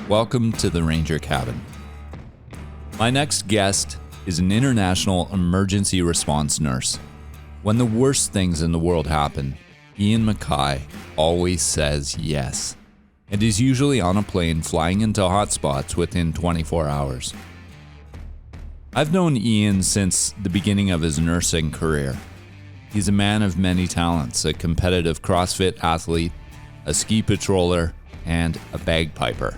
Welcome to the Ranger Cabin. My next guest is an international emergency response nurse. When the worst things in the world happen, Ian MacKay always says yes, and is usually on a plane flying into hotspots within 24 hours. I've known Ian since the beginning of his nursing career. He's a man of many talents, a competitive CrossFit athlete, a ski patroller, and a bagpiper.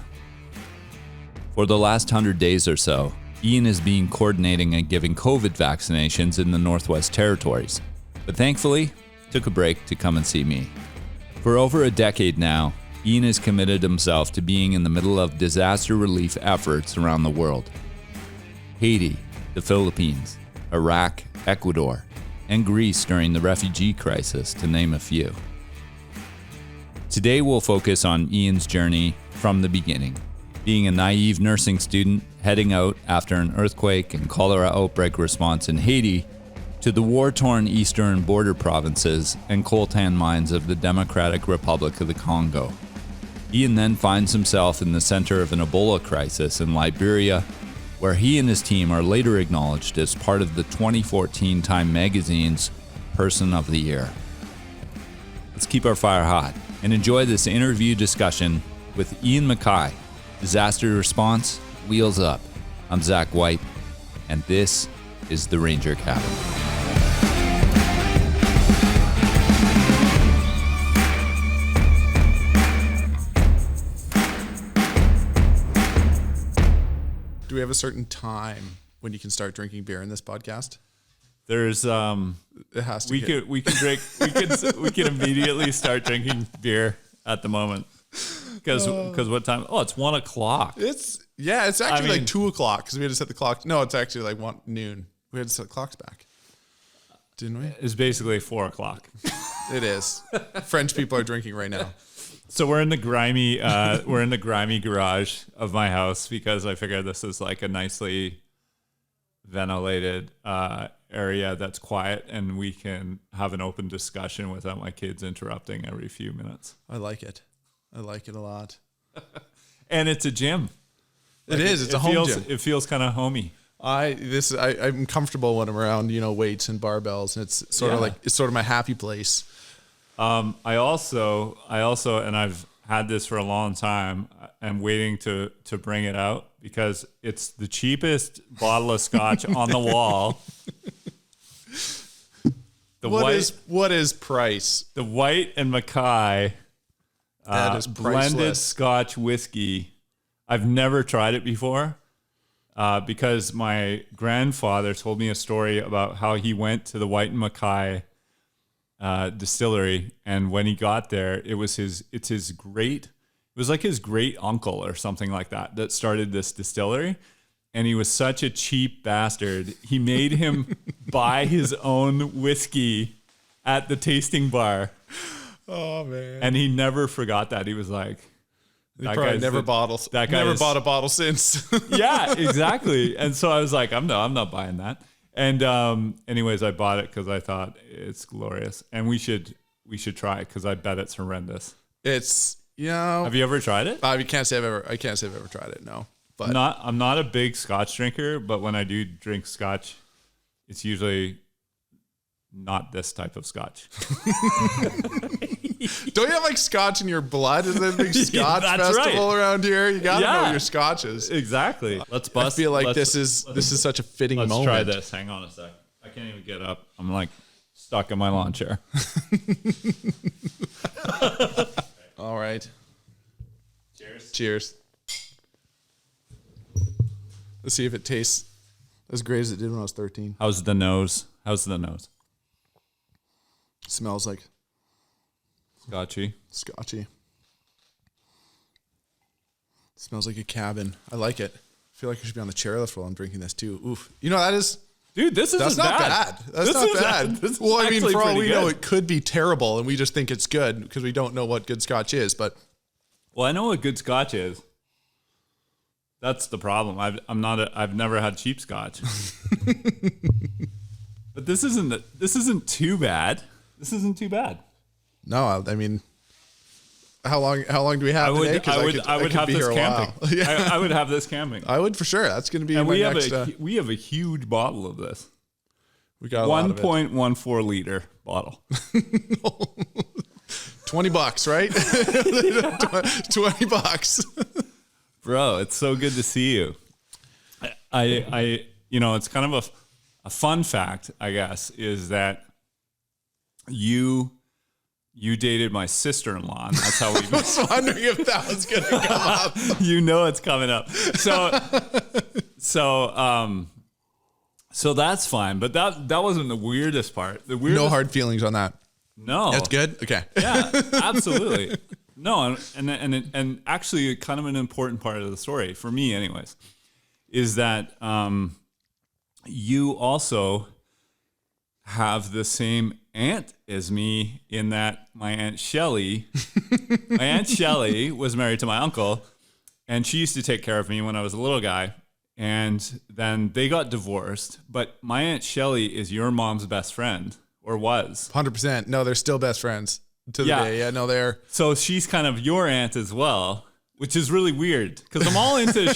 For the last 100 days or so, Ian has been coordinating and giving COVID vaccinations in the Northwest Territories, but thankfully took a break to come and see me. For over a decade now, Ian has committed himself to being in the middle of disaster relief efforts around the world. Haiti, the Philippines, Iraq, Ecuador, and Greece during the refugee crisis, to name a few. Today we'll focus on Ian's journey from the beginning, being a naive nursing student heading out after an earthquake and cholera outbreak response in Haiti, to the war-torn eastern border provinces and coltan mines of the Democratic Republic of the Congo. Ian then finds himself in the center of an Ebola crisis in Liberia, where he and his team are later acknowledged as part of the 2014 Time Magazine's Person of the Year. Let's keep our fire hot and enjoy this interview discussion with Ian MacKay. Disaster response, wheels up. I'm Whyte, and this is the Ranger Cabin. Do we have a certain time when you can start drinking beer in this podcast? There's It has to. we can immediately start drinking beer at the moment. Because what time? Oh, it's 1:00. It's actually like 2:00 because we had to set the clock. No, it's actually like noon. We had to set the clocks back, didn't we? It's basically 4:00. It is. French people are drinking right now. So we're in the grimy garage of my house because I figure this is like a nicely ventilated area that's quiet and we can have an open discussion without my kids interrupting every few minutes. I like it. I like it a lot. And it's a gym. It is. It's a home gym. It feels kind of homey. I'm comfortable when I'm around, weights and barbells, and it's sort of my happy place. I also, and I've had this for a long time. I'm waiting to bring it out because it's the cheapest bottle of scotch on the wall. What is price? The Whyte and MacKay that is blended Scotch whiskey. I've never tried it before because my grandfather told me a story about how he went to the Whyte and MacKay distillery, and when he got there, it was his great uncle or something like that started this distillery, and he was such a cheap bastard. He made him buy his own whiskey at the tasting bar. Oh man! And he never forgot that. He was like, he probably never bought a bottle since. Yeah, exactly. And so I was like, I'm not buying that. And anyways, I bought it because I thought it's glorious, and we should try it because I bet it's horrendous. It's Have you ever tried it? I can't say I've ever tried it. No, but I'm not a big Scotch drinker, but when I do drink Scotch, it's usually not this type of Scotch. Don't you have like Scotch in your blood? Is there a big Scotch festival around here? You gotta know your Scotches. Exactly. Let's bust. I feel like this is such a fitting moment. Let's try this. Hang on a sec. I can't even get up. I'm like stuck in my lawn chair. All right. Cheers. Let's see if it tastes as great as it did when I was 13. How's the nose? Smells like Scotchy. Smells like a cabin. I like it. I feel like I should be on the chairlift while I'm drinking this too. Oof. That is... Dude, that's not bad. That's not bad. Well, I mean, for all we know, it could be terrible, and we just think it's good because we don't know what good Scotch is. But I know what good Scotch is. That's the problem. I've never had cheap Scotch. But this isn't too bad. No, I mean, how long do we have today? I would have this camping. Yeah. I would have this camping. I would for sure. That's going to be and my next. We have a huge bottle of this. We got 1.14 liter bottle. $20, right? $20. Bro, it's so good to see you. I it's kind of a fun fact, I guess, is that you dated my sister-in-law. And that's how we I was wondering if that was going to come up. It's coming up. So that's fine. But that wasn't the weirdest part. No hard feelings on that. No. That's good? Okay. Yeah, absolutely. No, and actually kind of an important part of the story, for me anyways, is that you also have the same aunt as me in that my Aunt Shelley was married to my uncle, and she used to take care of me when I was a little guy, and then they got divorced, but my Aunt Shelley is your mom's best friend, or was. 100%. No, they're still best friends to the day. Yeah, no, they're... So she's kind of your aunt as well, which is really weird, because I'm all into,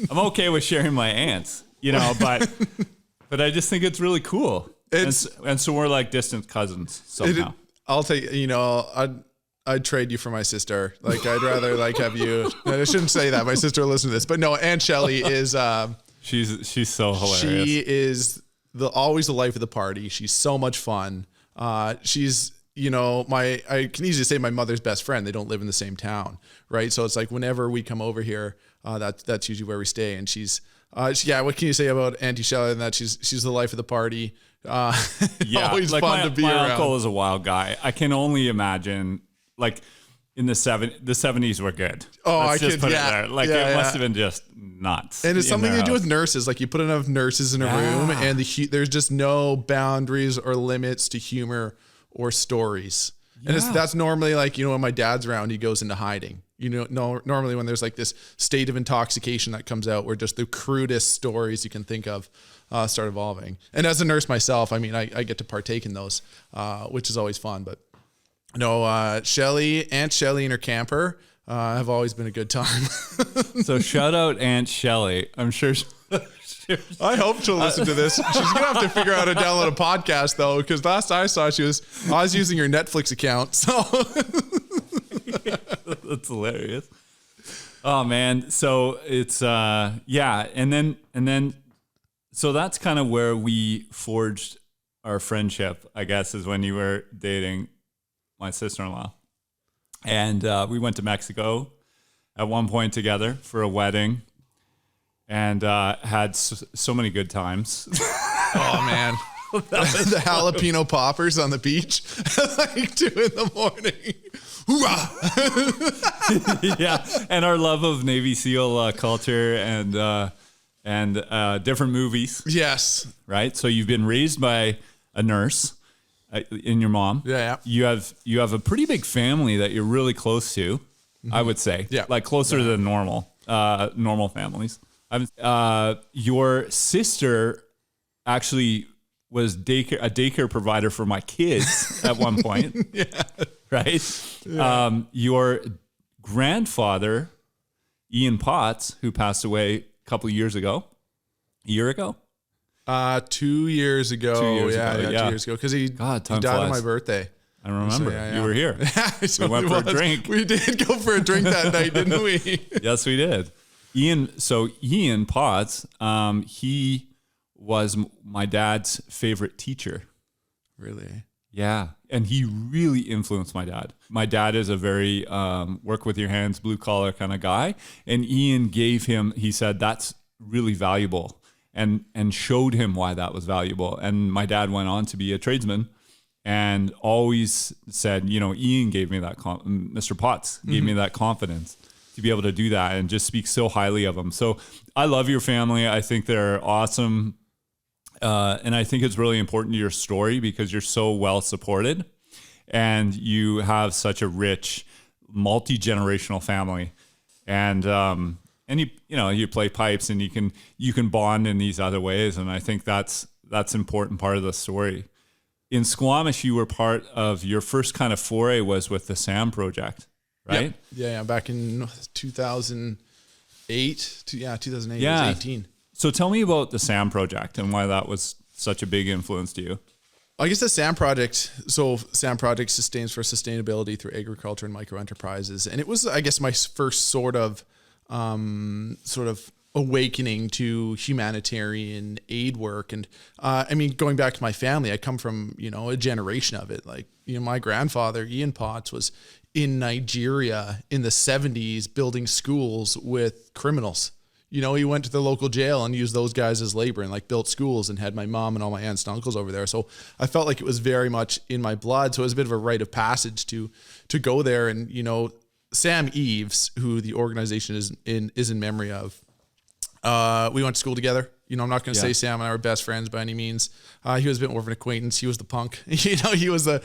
I'm okay with sharing my aunts, but I just think it's really cool. And so we're like distant cousins somehow. I'll take, I'd trade you for my sister. Like, I'd rather have you. I shouldn't say that. My sister will listen to this, but no, Aunt Shelley is. She's so hilarious. She is always the life of the party. She's so much fun. She's I can easily say my mother's best friend. They don't live in the same town, right? So it's like whenever we come over here, that's usually where we stay. And she's. What can you say about Auntie Shelley and that she's the life of the party? Always fun to be around. My uncle is a wild guy. I can only imagine, in the 70s were good. Oh, Let's just put it there. It must have been just nuts. And it's something to do with nurses. Like, you put enough nurses in a room, and there's just no boundaries or limits to humor or stories. And that's normally when my dad's around, he goes into hiding. Normally when there's this state of intoxication that comes out, where just the crudest stories you can think of start evolving. And as a nurse myself, I get to partake in those, which is always fun. But no, Aunt Shelley and her camper have always been a good time. So shout out Aunt Shelley. I'm sure. I hope she'll listen to this. She's gonna have to figure out how to download a podcast though, because last I saw I was using her Netflix account. So that's hilarious. Oh man. So it's and then so that's kind of where we forged our friendship, I guess, is when you were dating my sister-in-law. And we went to Mexico at one point together for a wedding, and had so many good times. Oh man. The jalapeno poppers on the beach at 2 a.m. Yeah, and our love of Navy SEAL culture and different movies. Yes. Right. So you've been raised by a nurse in your mom. Yeah. You have a pretty big family that you're really close to. Mm-hmm. I would say. Yeah. Closer than normal families. Your sister actually was a daycare provider for my kids at one point. Yeah. Right. Yeah. Your grandfather, Ian Potts, who passed away a couple of years ago, a year ago. 2 years ago. 2 years ago. 2 years ago. Because he died on my birthday. I remember. So, you were here. We went for a drink. We did go for a drink that night, didn't we? Yes, we did. Ian Potts, he was my dad's favorite teacher. Really? Yeah. And he really influenced my dad. My dad is a very work with your hands, blue collar kind of guy. And Ian he said, that's really valuable, and showed him why that was valuable. And my dad went on to be a tradesman, and always said, Ian gave me that, Mr. Potts gave me that confidence to be able to do that, and just speak so highly of him. So I love your family. I think they're awesome. And I think it's really important to your story because you're so well supported, and you have such a rich, multi-generational family. And you play pipes, and you can bond in these other ways. And I think that's an important part of the story. In Squamish, you were part of your first kind of foray was with the SAM project. right? Yeah. Back in 2008. 2008. Yeah. I was 18. So tell me about the SAM project and why that was such a big influence to you. I guess the SAM project, SAM project sustains for sustainability through agriculture and micro enterprises. And it was, I guess, my first sort of awakening to humanitarian aid work. And going back to my family, I come from, a generation of it. Like, my grandfather, Ian Potts, was in Nigeria in the 70s building schools with criminals. He went to the local jail and used those guys as labor and like built schools and had my mom and all my aunts and uncles over there. So I felt like it was very much in my blood. So it was a bit of a rite of passage to go there. And, Sam Eves, who the organization is in memory of, we went to school together. I'm not going to say Sam and I were best friends by any means. He was a bit more of an acquaintance. He was the punk. He was the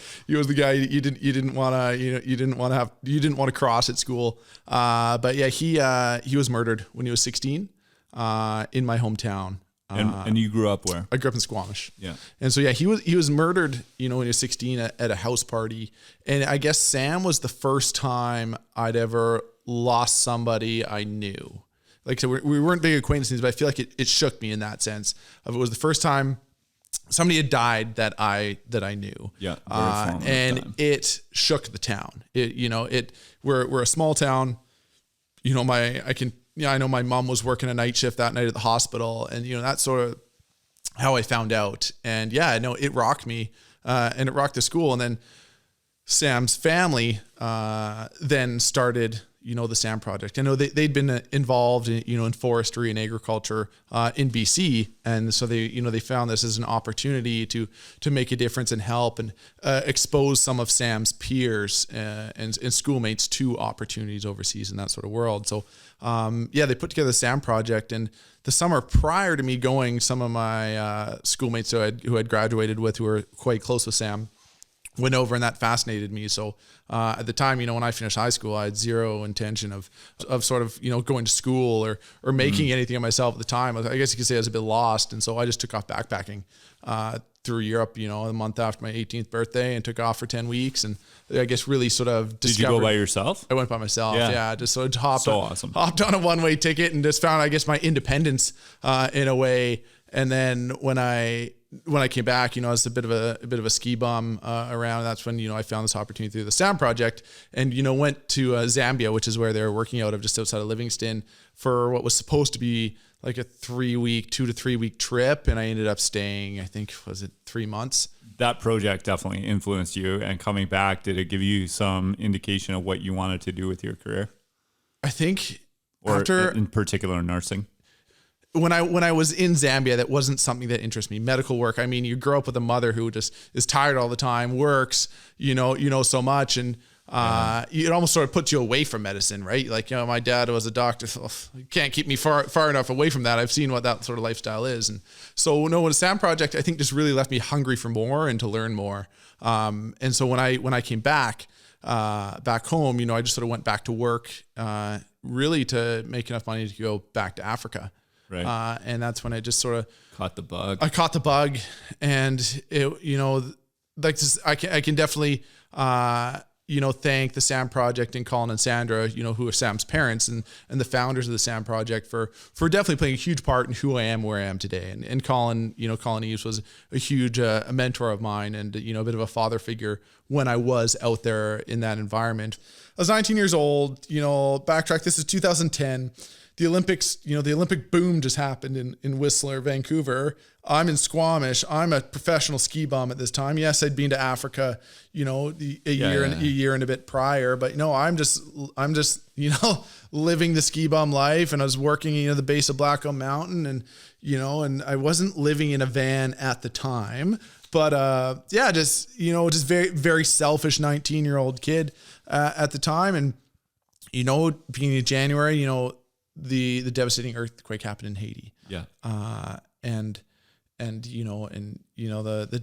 guy you didn't want to cross at school. But yeah, he was murdered when he was 16 in my hometown. And you grew up where? I grew up in Squamish. Yeah. And so yeah, he was murdered, when he was 16 at a house party. And I guess Sam was the first time I'd ever lost somebody I knew. Like, so we weren't big acquaintances, but I feel like it shook me in that sense. It was the first time somebody had died that I knew. Yeah. And it shook the town. We're a small town. I know my mom was working a night shift that night at the hospital, and that's sort of how I found out. And yeah, no, it rocked me, and it rocked the school. And then Sam's family then started the SAM project. I know they'd been involved in forestry and agriculture in BC. And so they found this as an opportunity to make a difference and help and expose some of Sam's peers and schoolmates to opportunities overseas in that sort of world. So they put together the SAM project. And the summer prior to me going, some of my schoolmates who had graduated with, who were quite close with Sam, went over, and that fascinated me. So at the time, when I finished high school, I had zero intention of sort of, going to school or making anything of myself at the time. I guess you could say I was a bit lost. And so I just took off backpacking through Europe, a month after my 18th birthday, and took off for 10 weeks. And I guess really sort of discovered. Did you go by yourself? I went by myself. Yeah. Just sort of hopped on a one-way ticket and just found, I guess, my independence in a way. And then when I came back, I was a bit of a ski bum around. That's when, I found this opportunity through the SAM project, and, went to Zambia, which is where they were working out of, just outside of Livingston, for what was supposed to be like a 2 to 3 week trip. And I ended up staying, I think, was it 3 months? That project definitely influenced you. And coming back, did it give you some indication of what you wanted to do with your career? I think in particular nursing. When I was in Zambia, that wasn't something that interested me. Medical work. I mean, you grow up with a mother who just is tired all the time, works, so much, and it almost sort of puts you away from medicine, right? Like, my dad was a doctor. So you can't keep me far enough away from that. I've seen what that sort of lifestyle is, and so the SAM project, I think, just really left me hungry for more and to learn more. And so when I came back home, I just sort of went back to work, really to make enough money to go back to Africa. Right. And that's when I just sort of caught the bug. I caught the bug, and it, like this, I can definitely, thank the SAM project and Colin and Sandra, who are Sam's parents and the founders of the SAM project for definitely playing a huge part in who I am, where I am today. And Colin, Colin Eves was a huge a mentor of mine, and a bit of a father figure when I was out there in that environment. I was 19 years old. Backtrack. This is 2010. The Olympics, the Olympic boom just happened in Whistler, Vancouver. I'm in Squamish. I'm a professional ski bum at this time. Yes, I'd been to Africa, a year and a bit prior, but I'm just living the ski bum life. And I was working, the base of Blackcomb Mountain, and and I wasn't living in a van at the time, but just very, very selfish 19-year-old kid at the time. And beginning of January, the devastating earthquake happened in Haiti. Yeah. The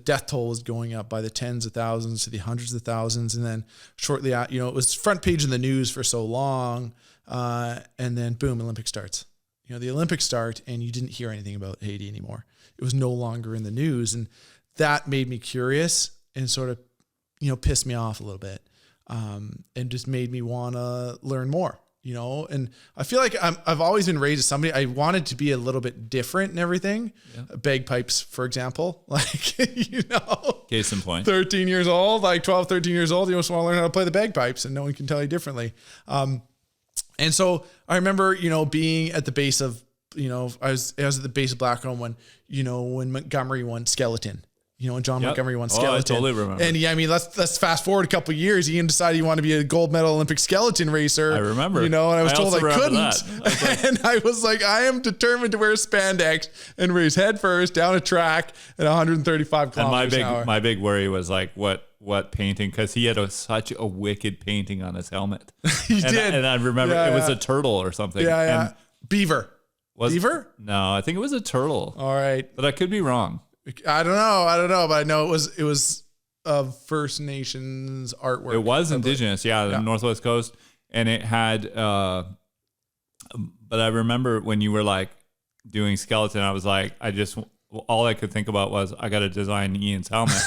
death toll was going up by the tens of thousands to the hundreds of thousands. And then shortly out, it was front page in the news for so long. And then boom, Olympics starts. The Olympics start, and you didn't hear anything about Haiti anymore. It was no longer in the news. And that made me curious and sort of, pissed me off a little bit. and just made me want to learn more, you know? And I feel like I've always been raised as somebody, I wanted to be a little bit different and everything. Yeah. Bagpipes, for example, like, you know, case in point, 13 years old, like 12, 13 years old, you just want to learn how to play the bagpipes and no one can tell you differently. And so I remember, you know, being at the base of, you know, I was at the base of Blackcomb when, you know, when Montgomery won Skeleton. You know, when John Montgomery won Skeleton. I totally remember. And yeah, I mean, let's fast forward a couple of years. Ian decided he wanted to be a gold medal Olympic skeleton racer. I remember. You know, and I was told I couldn't. And I was like, I am determined to wear spandex and race headfirst down a track at 135 kilometers an hour. My big worry was like, what painting? Because he had such a wicked painting on his helmet. He did. And I remember it was a turtle or something. Yeah. Beaver. Beaver? No, I think it was a turtle. All right. But I could be wrong. I don't know, but I know it was First Nations artwork. It was indigenous, the Northwest Coast, and it had. But I remember when you were like doing skeleton, I was like, all I could think about was I got to design Ian's helmet.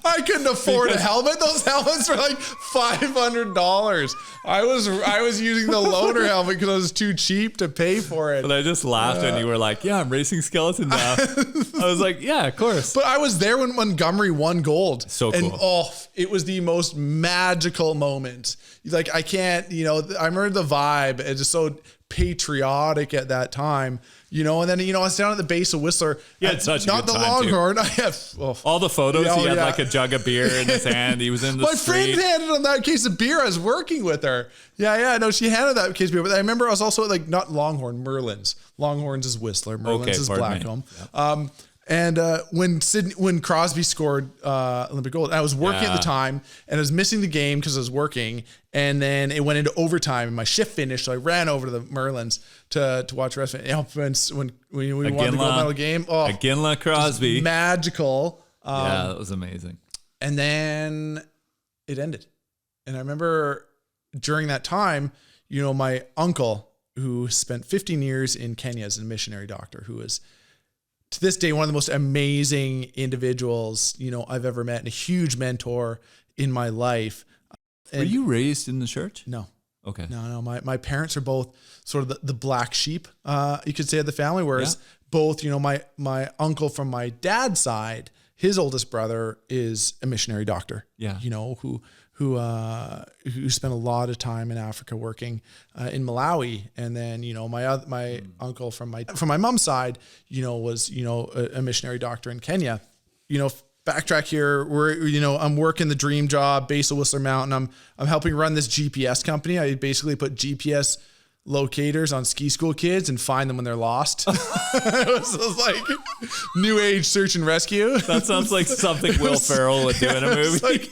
I couldn't afford a helmet. Those helmets were like $500. I was using the loaner helmet because I was too cheap to pay for it. But I just laughed when you were like, "Yeah, I'm racing skeleton now." I was like, "Yeah, of course." But I was there when Montgomery won gold. So cool. And it was the most magical moment. Like I can't, you know, I remember the vibe. It's just so patriotic at that time. You know, and then, you know, I was down at the base of Whistler. Yeah, it's such a not good the time Longhorn. Too. I have all the photos. He had like a jug of beer in his hand. He was in the street. My friend handed him that case of beer. I was working with her. Yeah. No, she handed that case of beer. But I remember I was also at like not Longhorn, Merlin's. Longhorns is Whistler. Merlin's is Blackcomb. Yeah. And when Crosby scored Olympic gold, I was working at the time and I was missing the game because I was working. And then it went into overtime and my shift finished. So I ran over to the Merlins to watch the rest of it. When we won the gold medal game. Aginla Crosby. Magical. That was amazing. And then it ended. And I remember during that time, you know, my uncle who spent 15 years in Kenya as a missionary doctor, who is to this day one of the most amazing individuals, you know, I've ever met and a huge mentor in my life. Were you raised in the church? No. Okay. No. My parents are both sort of the black sheep, you could say, of the family. Whereas both, you know, my uncle from my dad's side, his oldest brother is a missionary doctor. Yeah. You know, who spent a lot of time in Africa working in Malawi. And then, you know, my uncle from my mom's side, you know, was, you know, a missionary doctor in Kenya. You know, backtrack here, I'm working the dream job, base of Whistler Mountain. I'm helping run this GPS company. I basically put GPS locators on ski school kids and find them when they're lost. It was like new age search and rescue. That sounds like something Will Ferrell would do in a movie. Like,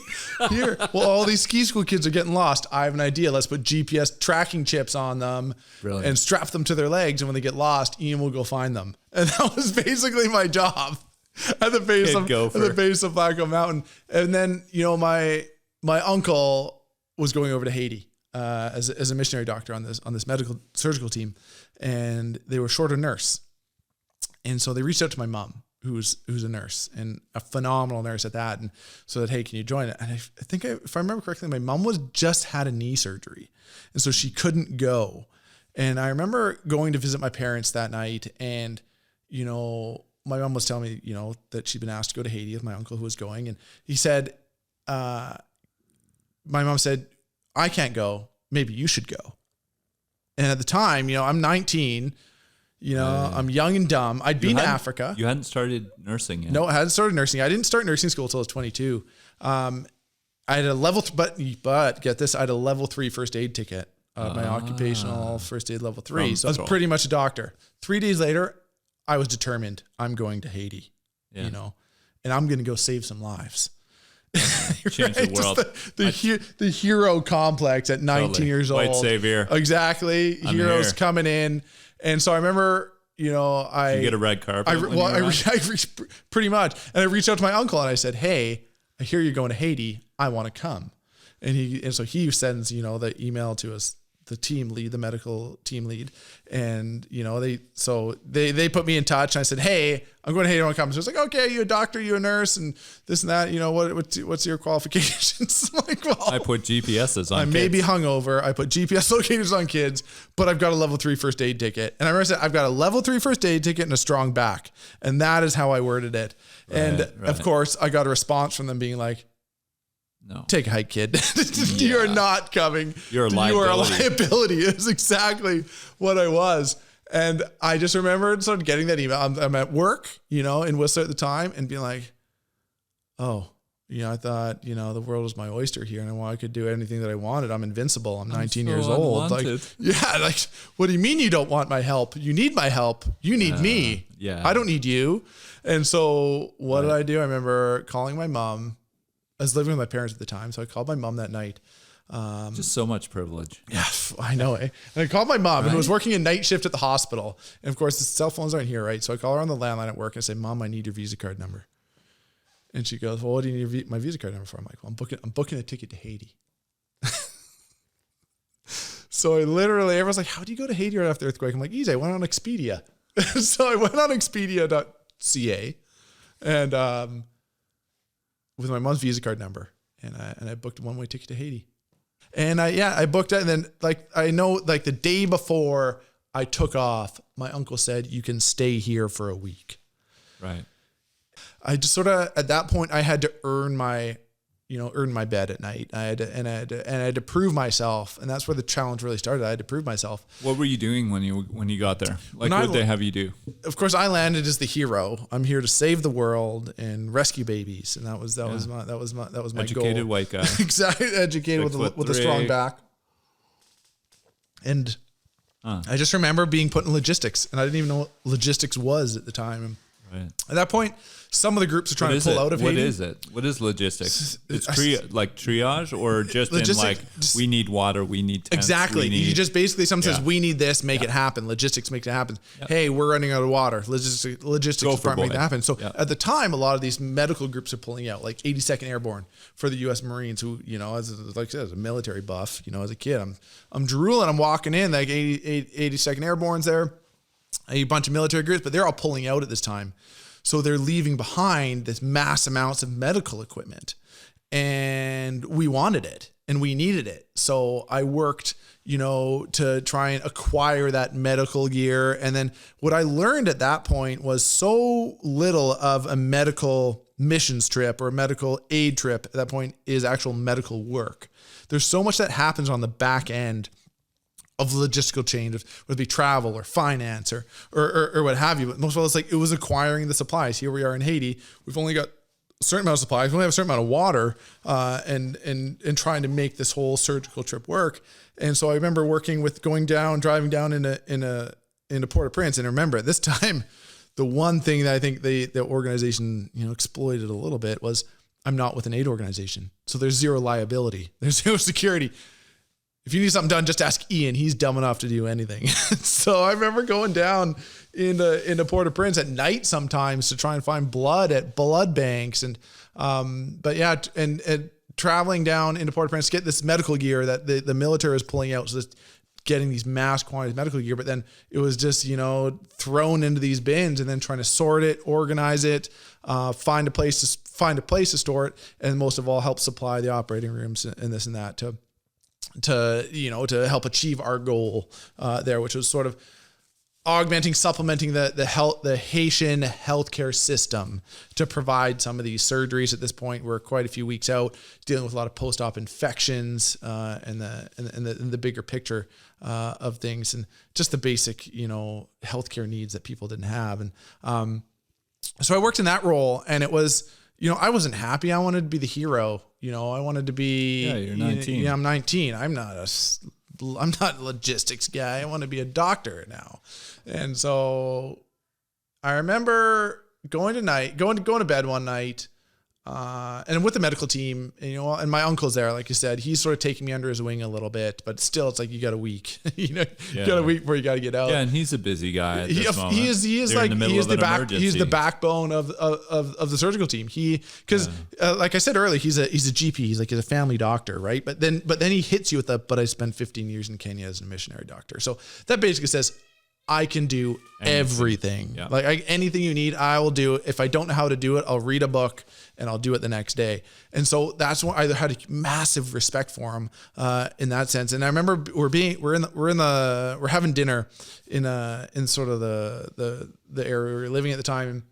all these ski school kids are getting lost. I have an idea. Let's put GPS tracking chips on them and strap them to their legs. And when they get lost, Ian will go find them. And that was basically my job at the base of Blackcomb Mountain. And then, you know, my uncle was going over to Haiti as a missionary doctor on this medical surgical team, and they were short a nurse, and so they reached out to my mom, who's a nurse and a phenomenal nurse at that, and so that, hey, can you join it? And I think if I remember correctly, my mom was just had a knee surgery, and so she couldn't go. And I remember going to visit my parents that night, and you know, my mom was telling me, you know, that she'd been asked to go to Haiti with my uncle who was going, and he said, my mom said, I can't go. Maybe you should go. And at the time, you know, I'm 19, you know, I'm young and dumb. I'd been to Africa. You hadn't started nursing yet. No, I hadn't started nursing. I didn't start nursing school until I was 22. I had a level, but get this, I had a level 3 first aid ticket, my occupational first aid level 3. So I was pretty much a doctor. 3 days later, I was determined I'm going to Haiti, you know, and I'm going to go save some lives. Change the world. The hero complex at 19 years old. White savior. Exactly. Heroes coming in. And so I remember, you know, Did you get a red carpet. Pretty much. And I reached out to my uncle and I said, hey, I hear you're going to Haiti. I want to come. And so he sends, you know, the email to us, team lead, the medical team lead. And, they put me in touch, and I said, hey, I'm going to Haiti. I want to come. So it's like, okay, you a doctor, you a nurse, and this and that, what's your qualifications? I'm like, well, I put GPSs on I kids. may be hungover. I put GPS locators on kids, but I've got a level 3 first aid ticket. And I remember I said, I've got a level 3 first aid ticket and a strong back. And that is how I worded it. Right. Of course, I got a response from them being like, no, take a hike, kid. You're not coming. You're a liability. You are a liability. It's exactly what I was. And I just remembered sort of getting that email. I'm at work, in Whistler at the time, and being like, oh, I thought, the world was my oyster here, and I could do anything that I wanted. I'm invincible. I'm 19 years old. Unwanted. What do you mean you don't want my help? You need my help. You need me. Yeah. I don't need you. And so what did I do? I remember calling my mom. I was living with my parents at the time, so I called my mom that night. Just so much privilege. Yeah, I know. And I called my mom, and I was working a night shift at the hospital. And of course, the cell phones aren't here, right? So I call her on the landline at work and I say, Mom, I need your Visa card number. And she goes, well, what do you need my Visa card number for? I'm like, well, I'm booking a ticket to Haiti. So I literally, everyone's like, how do you go to Haiti right after the earthquake? I'm like, easy. I went on Expedia. So I went on Expedia.ca and with my mom's Visa card number, and I booked a one-way ticket to Haiti. And I booked it, and then the day before I took off, my uncle said, you can stay here for a week. Right. I just sort of, at that point, I had to earn my bed at night. I had to prove myself, and that's where the challenge really started. I had to prove myself. What were you doing when you got there? Like, what did they have you do? Of course, I landed as the hero. I'm here to save the world and rescue babies, and that was my educated goal. White guy. Exactly, educated with a strong back. And I just remember being put in logistics, and I didn't even know what logistics was at the time. Right. At that point, some of the groups are trying to pull out of Haiti. What is it? What is logistics? It's triage, or just in like, we need water, we need tents. Exactly. You just basically, someone says, we need this, make it happen. Logistics make it happen. Yep. Hey, we're running out of water. Logistics department make it happen. So at the time, a lot of these medical groups are pulling out, like 82nd Airborne for the U.S. Marines, who, like I said, as a military buff, as a kid, I'm drooling. I'm walking in, like 82nd Airborne's there, a bunch of military groups, but they're all pulling out at this time. So they're leaving behind this mass amounts of medical equipment, and we wanted it and we needed it. So I worked, to try and acquire that medical gear. And then what I learned at that point was so little of a medical missions trip or a medical aid trip at that point is actual medical work. There's so much that happens on the back end of logistical change, whether it be travel or finance or what have you. But most of all, it was acquiring the supplies. Here we are in Haiti. We've only got a certain amount of supplies. We only have a certain amount of water, and trying to make this whole surgical trip work. And so I remember driving down into Port-au-Prince. And remember, at this time, the one thing that I think the organization, exploited a little bit was, I'm not with an aid organization. So there's zero liability. There's zero security. If you need something done, just ask Ian. He's dumb enough to do anything. So I remember going down into Port-au-Prince at night sometimes to try and find blood at blood banks. And traveling down into Port-au-Prince to get this medical gear that the military is pulling out. So just getting these mass quantities of medical gear, but then it was just, thrown into these bins and then trying to sort it, organize it, find a place to store it. And most of all, help supply the operating rooms and this and that to help achieve our goal there, which was sort of supplementing the Haitian healthcare system to provide some of these surgeries. At this point, we're quite a few weeks out, dealing with a lot of post-op infections and the bigger picture of things, and just the basic healthcare needs that people didn't have. And so I worked in that role, and it was, I wasn't happy. I wanted to be the hero. I wanted to be. Yeah, you're 19. I'm 19. I'm not a logistics guy. I want to be a doctor now. And so I remember going to bed one night, And with the medical team, and my uncle's there, like you said, he's sort of taking me under his wing a little bit, but still it's like, you got a week, you got a week where you got to get out. Yeah. And he's a busy guy. At this moment. He is like, he's the backbone of the surgical team. Like I said earlier, he's a GP. He's a family doctor. Right. But then he hits you with but I spent 15 years in Kenya as a missionary doctor. So that basically says, I can do everything. Yeah. Like anything you need, I will do. If I don't know how to do it, I'll read a book and I'll do it the next day. And so that's why I had a massive respect for him in that sense. And I remember we're having dinner in sort of the area we were living at the time. And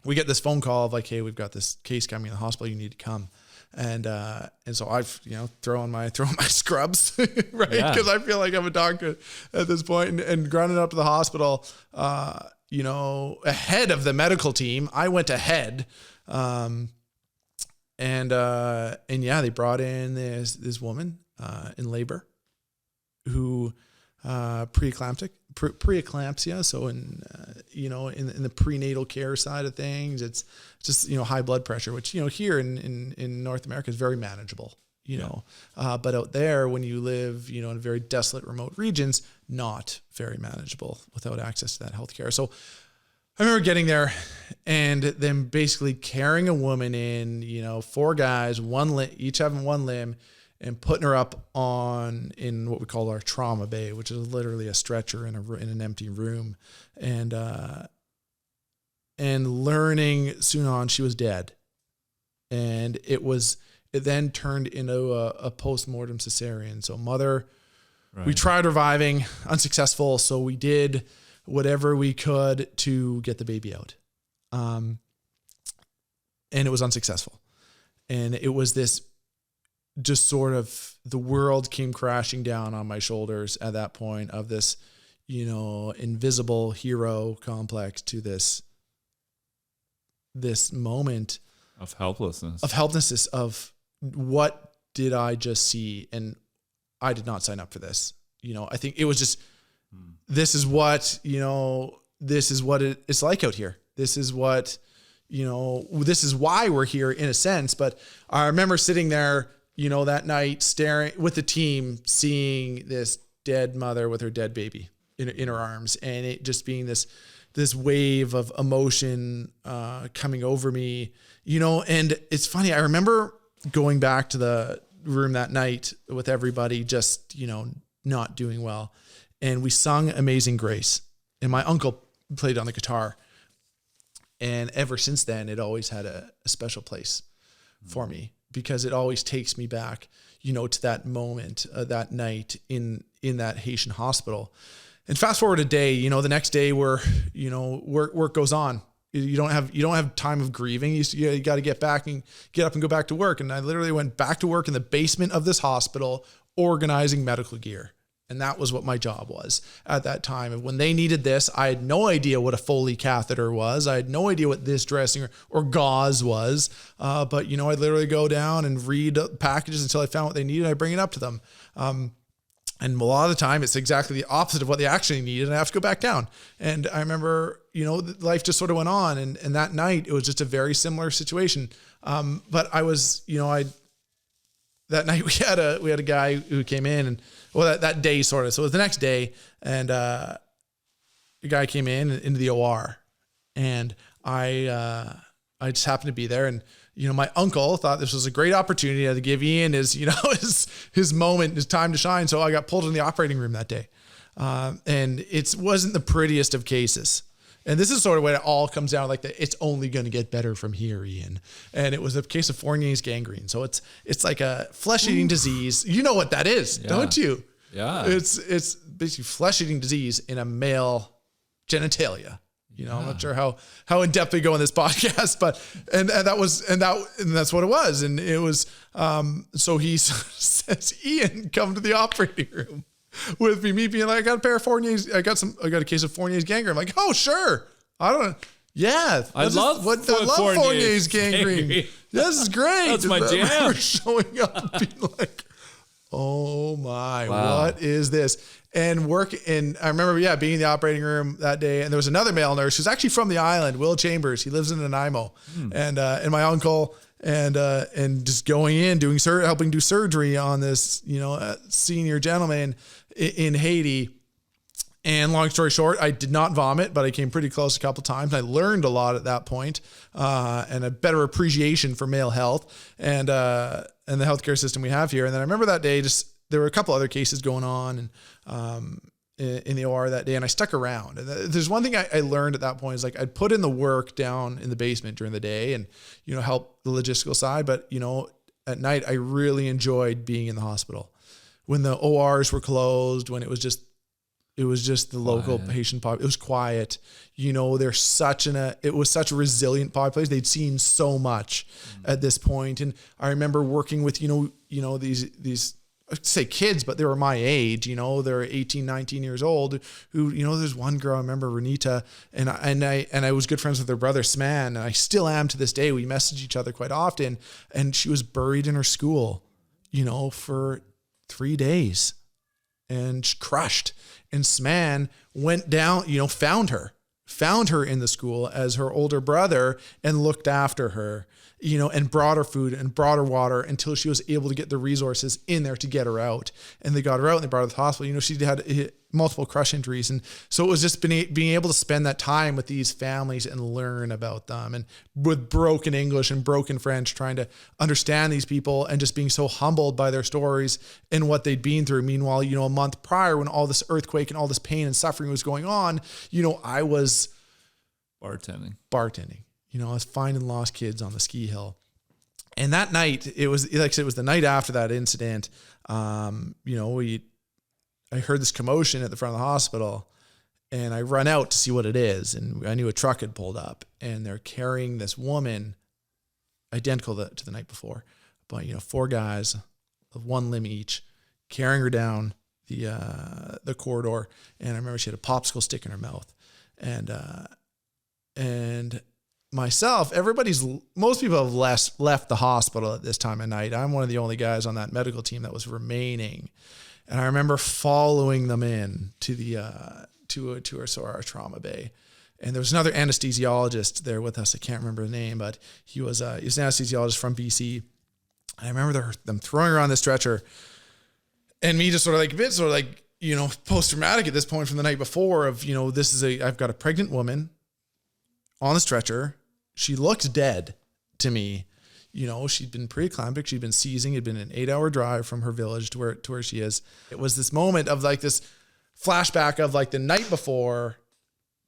we get this phone call of like, hey, we've got this case coming in the hospital. You need to come. And so I've, throw on my scrubs, right? Because I feel like I'm a doctor at this point, and running up to the hospital, ahead of the medical team. I went ahead, and they brought in this woman in labor who preeclampsia. So in the prenatal care side of things, it's just, high blood pressure, which, here in North America is very manageable, but out there, when you live, in very desolate, remote regions, not very manageable without access to that healthcare. So I remember getting there and then basically carrying a woman in, 4 guys, each having one limb, and putting her up in what we call our trauma bay, which is literally a stretcher in an empty room, and learning soon on she was dead, and it then turned into a post-mortem cesarean. So mother, right. We tried reviving, unsuccessful. So we did whatever we could to get the baby out, and it was unsuccessful, and it was this. Just sort of the world came crashing down on my shoulders at that point of this, invisible hero complex to this moment of helplessness, of what did I just see? And I did not sign up for this. I think it was just, this is what it's like out here. This is what, this is why we're here in a sense. But I remember sitting there, that night staring with the team, seeing this dead mother with her dead baby in her arms, and it just being this wave of emotion coming over me, and it's funny. I remember going back to the room that night with everybody just, not doing well. And we sung Amazing Grace, and my uncle played on the guitar. And ever since then, it always had a special place for me, because it always takes me back, to that moment, that night in that Haitian hospital. And fast forward a day, the next day work goes on. You don't have time of grieving. You got to get up and go back to work. And I literally went back to work in the basement of this hospital, organizing medical gear. And that was what my job was at that time. And when they needed this, I had no idea what a Foley catheter was. I had no idea what this dressing or gauze was. But, I'd literally go down and read packages until I found what they needed. I bring it up to them. And a lot of the time, it's exactly the opposite of what they actually needed. And I have to go back down. And I remember, life just sort of went on. And that night, it was just a very similar situation. But I was, that night we had a guy who came in, and that day sort of. So it was the next day, and the guy came into the OR, and I just happened to be there, and my uncle thought this was a great opportunity to give Ian his his moment, his time to shine. So I got pulled in the operating room that day, and it wasn't the prettiest of cases. And this is sort of when it all comes down, like it's only going to get better from here, Ian. And it was a case of Fournier's gangrene. So it's like a flesh-eating disease. You know what that is, don't you? Yeah. It's basically flesh-eating disease in a male genitalia. I'm not sure how in depth we go in this podcast, but and that's what it was. And it was so he says, Ian, come to the operating room with me being like, I got a pair of Fournier's. I got a case of Fournier's gangrene. I'm like, oh sure. I love Fournier's gangrene. This is great. That's my jam. Showing up and being like, oh my, what is this? And I remember, being in the operating room that day, and there was another male nurse who's actually from the island, Will Chambers. He lives in Nanaimo. And my uncle and just going in, helping do surgery on this, senior gentleman in Haiti. And long story short, I did not vomit, but I came pretty close a couple times. I learned a lot at that point, and a better appreciation for male health and the healthcare system we have here. And then I remember that day, there were a couple other cases going on and in the OR that day, and I stuck around. And there's one thing I learned at that point is like I'd put in the work down in the basement during the day and help the logistical side, but at night I really enjoyed being in the hospital when the ORs were closed, when it was just the local patient population. It was quiet. It was such a resilient population. They'd seen so much at this point. And I remember working with, these, I'd say kids, but they were my age, they're 18, 19 years old who, there's one girl, I remember Renita, and I was good friends with her brother, Sman, and I still am to this day. We message each other quite often, and she was buried in her school, for 3 days and crushed. And Sman went down, found her in the school as her older brother and looked after her, and brought her food and brought her water until she was able to get the resources in there to get her out. And they got her out and they brought her to the hospital. She had multiple crush injuries. And so it was just being able to spend that time with these families and learn about them, and with broken English and broken French, trying to understand these people and just being so humbled by their stories and what they'd been through. Meanwhile, a month prior, when all this earthquake and all this pain and suffering was going on, I was bartending. I was finding lost kids on the ski hill. And that night, it was, like I said, it was the night after that incident. I heard this commotion at the front of the hospital, and I run out to see what it is. And I knew a truck had pulled up, and they're carrying this woman identical to the night before, but 4 guys of 1 limb each, carrying her down the corridor. And I remember she had a popsicle stick in her mouth, and myself, most people have left the hospital at this time of night. I'm one of the only guys on that medical team that was remaining. And I remember following them in to our trauma bay. And there was another anesthesiologist there with us. I can't remember his name, but he was an anesthesiologist from BC. I remember them throwing her on the stretcher, and me just post-traumatic at this point from the night before of, I've got a pregnant woman on the stretcher. She looks dead to me. She'd been preeclamptic. She'd been seizing. It'd been an 8-hour drive from her village to where she is. It was this moment of like this flashback of like the night before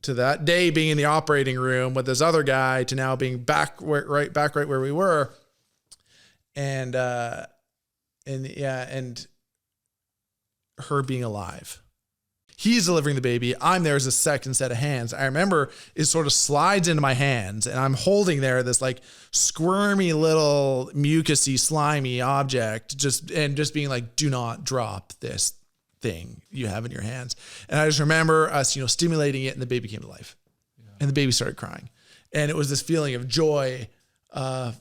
to that day being in the operating room with this other guy to now being back right where we were. And her being alive. He's delivering the baby. I'm there as a second set of hands. I remember it sort of slides into my hands, and I'm holding there this like squirmy little mucousy, slimy object, just being like, do not drop this thing you have in your hands. And I just remember us, stimulating it, and the baby came to life. Yeah. And the baby started crying. And it was this feeling of joy,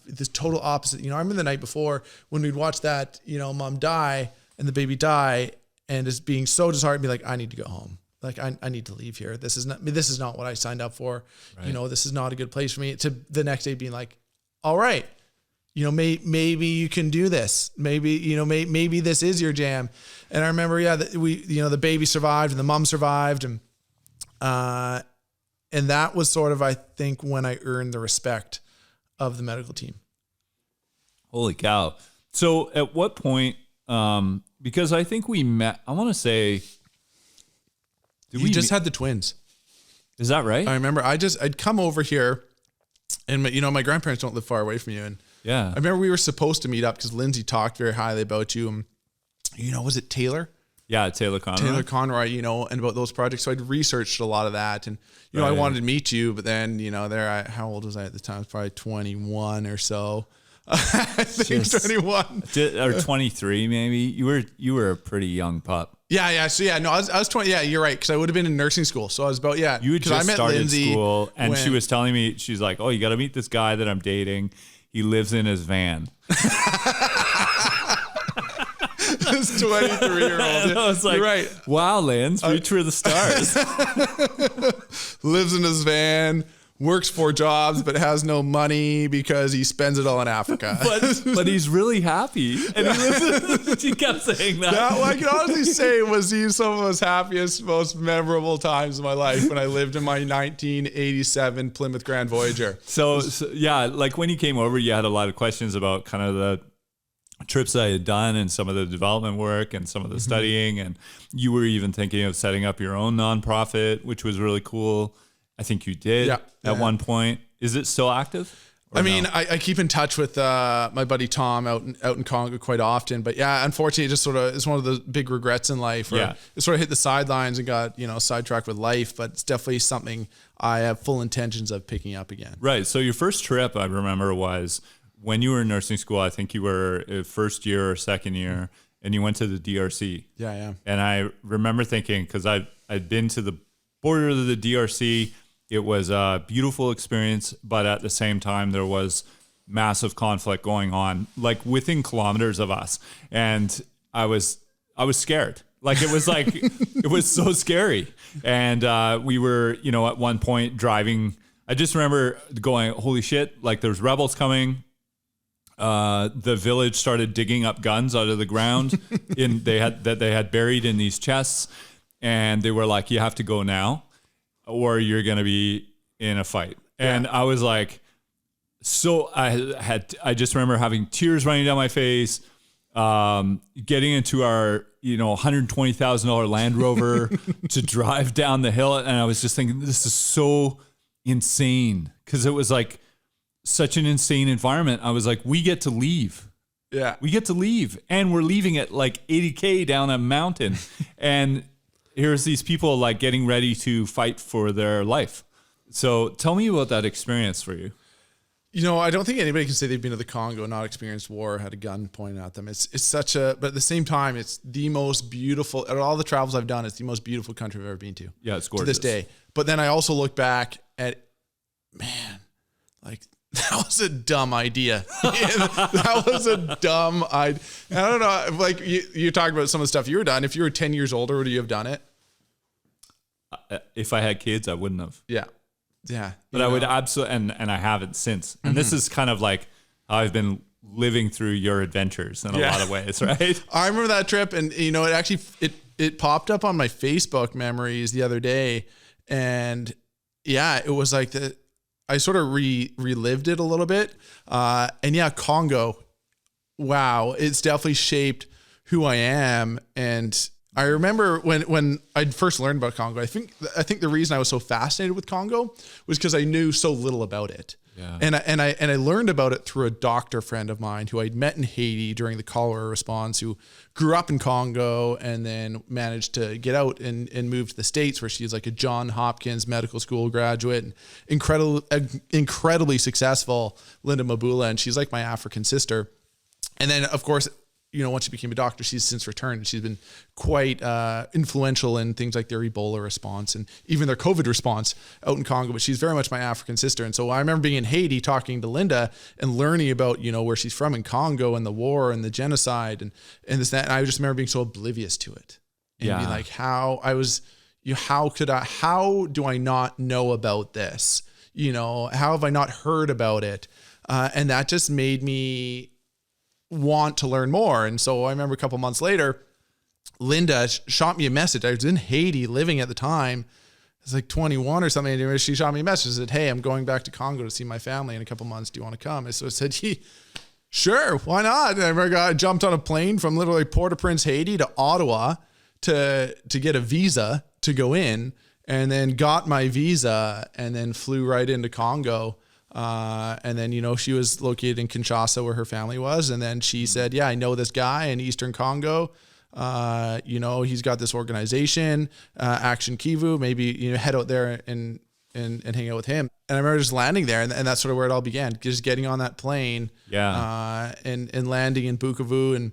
this total opposite. I remember the night before when we'd watch that, mom die and the baby die, and just being so disheartened, be like, I need to go home. Like, I need to leave here. This is not what I signed up for. Right. This is not a good place for me. To the next day being like, all right, maybe you can do this. Maybe this is your jam. And I remember, the baby survived and the mom survived. And that was sort of, I think, when I earned the respect of the medical team. Holy cow. So at what point, because I think we met, I want to say, we just had the twins. Is that right? I remember I'd come over here, and my grandparents don't live far away from you. And yeah, I remember we were supposed to meet up because Lindsay talked very highly about you. And, was it Taylor? Yeah, Taylor Conroy, and about those projects. So I'd researched a lot of that, and right. I wanted to meet you, but then how old was I at the time? I was probably 21 or so. I think 21 or 23, maybe. You were a pretty young pup. Yeah. So I was 20. Yeah, you're right. Because I would have been in nursing school. So I was about You had just started school, and she was telling me, she's like, "Oh, you got to meet this guy that I'm dating. He lives in his van." This 23-year-old. I was like, right. Wow, Lance, reach for the stars. Lives in his van. works 4 jobs, but has no money because he spends it all in Africa. But he's really happy. And she kept saying that. That I can honestly say was some of the most happiest, most memorable times of my life when I lived in my 1987 Plymouth Grand Voyager. So yeah, like when you came over, you had a lot of questions about kind of the trips I had done and some of the development work and some of the studying. And you were even thinking of setting up your own nonprofit, which was really cool. I think you did at one point. Is it still active? I mean, I keep in touch with my buddy Tom out in Congo quite often, but yeah, unfortunately, it just sort of it's one of the big regrets in life. Where it sort of hit the sidelines and got sidetracked with life, but it's definitely something I have full intentions of picking up again. Right. So your first trip, I remember, was when you were in nursing school. I think you were first year or second year, and you went to the DRC. Yeah. And I remember thinking, because I'd been to the border of the DRC. It was a beautiful experience, but at the same time, there was massive conflict going on, like within kilometers of us. And I was scared. Like it was so scary. And we were, at one point driving. I just remember going, holy shit, like there's rebels coming. The village started digging up guns out of the ground they had buried in these chests. And they were like, you have to go now, or you're going to be in a fight. And I was like, so I just remember having tears running down my face, getting into our, $120,000 Land Rover to drive down the hill. And I was just thinking, this is so insane. 'Cause it was like such an insane environment. I was like, we get to leave. Yeah. We get to leave. And we're leaving at like 80K down a mountain. And here's these people like getting ready to fight for their life. So tell me about that experience for you. I don't think anybody can say they've been to the Congo, not experienced war, had a gun pointed at them. It's but at the same time, it's the most beautiful, out of all the travels I've done, it's the most beautiful country I've ever been to. Yeah, it's gorgeous. To this day. But then I also look back at, man, like that was a dumb idea. That was a dumb idea. I don't know. Like you talked about some of the stuff you were done. If you were 10 years older, would you have done it? If I had kids, I wouldn't have. Yeah. Yeah. But I would absolutely, and I haven't since. And this is kind of like how I've been living through your adventures in a lot of ways, right? I remember that trip, and it actually, it popped up on my Facebook memories the other day. And yeah, it was like I sort of relived it a little bit. And yeah, Congo, wow, it's definitely shaped who I am. And I remember when I'd first learned about Congo, I think the reason I was so fascinated with Congo was because I knew so little about it. Yeah. And I learned about it through a doctor friend of mine who I'd met in Haiti during the cholera response, who grew up in Congo and then managed to get out and move to the States, where she's like a Johns Hopkins medical school graduate and incredibly successful, Linda Mabula, and she's like my African sister. And then of course, once she became a doctor, she's since returned, and she's been quite influential in things like their Ebola response and even their COVID response out in Congo. But she's very much my African sister. And so I remember being in Haiti talking to Linda and learning about, where she's from in Congo and the war and the genocide and this, that. And I just remember being so oblivious to it and being like, how do I not know about this? How have I not heard about it? And that just made me want to learn more. And so I remember a couple months later, Linda shot me a message. I was in Haiti living at the time. I was like 21 or something. And she shot me a message and said, hey, I'm going back to Congo to see my family in a couple months. Do you want to come? And so I said, sure, why not? And I remember I jumped on a plane from literally Port-au-Prince, Haiti to Ottawa to get a visa to go in, and then got my visa and then flew right into Congo. And then, she was located in Kinshasa where her family was. And then she said, yeah, I know this guy in Eastern Congo. He's got this organization, Action Kivu, maybe, head out there and hang out with him. And I remember just landing there, and that's sort of where it all began, just getting on that plane, and landing in Bukavu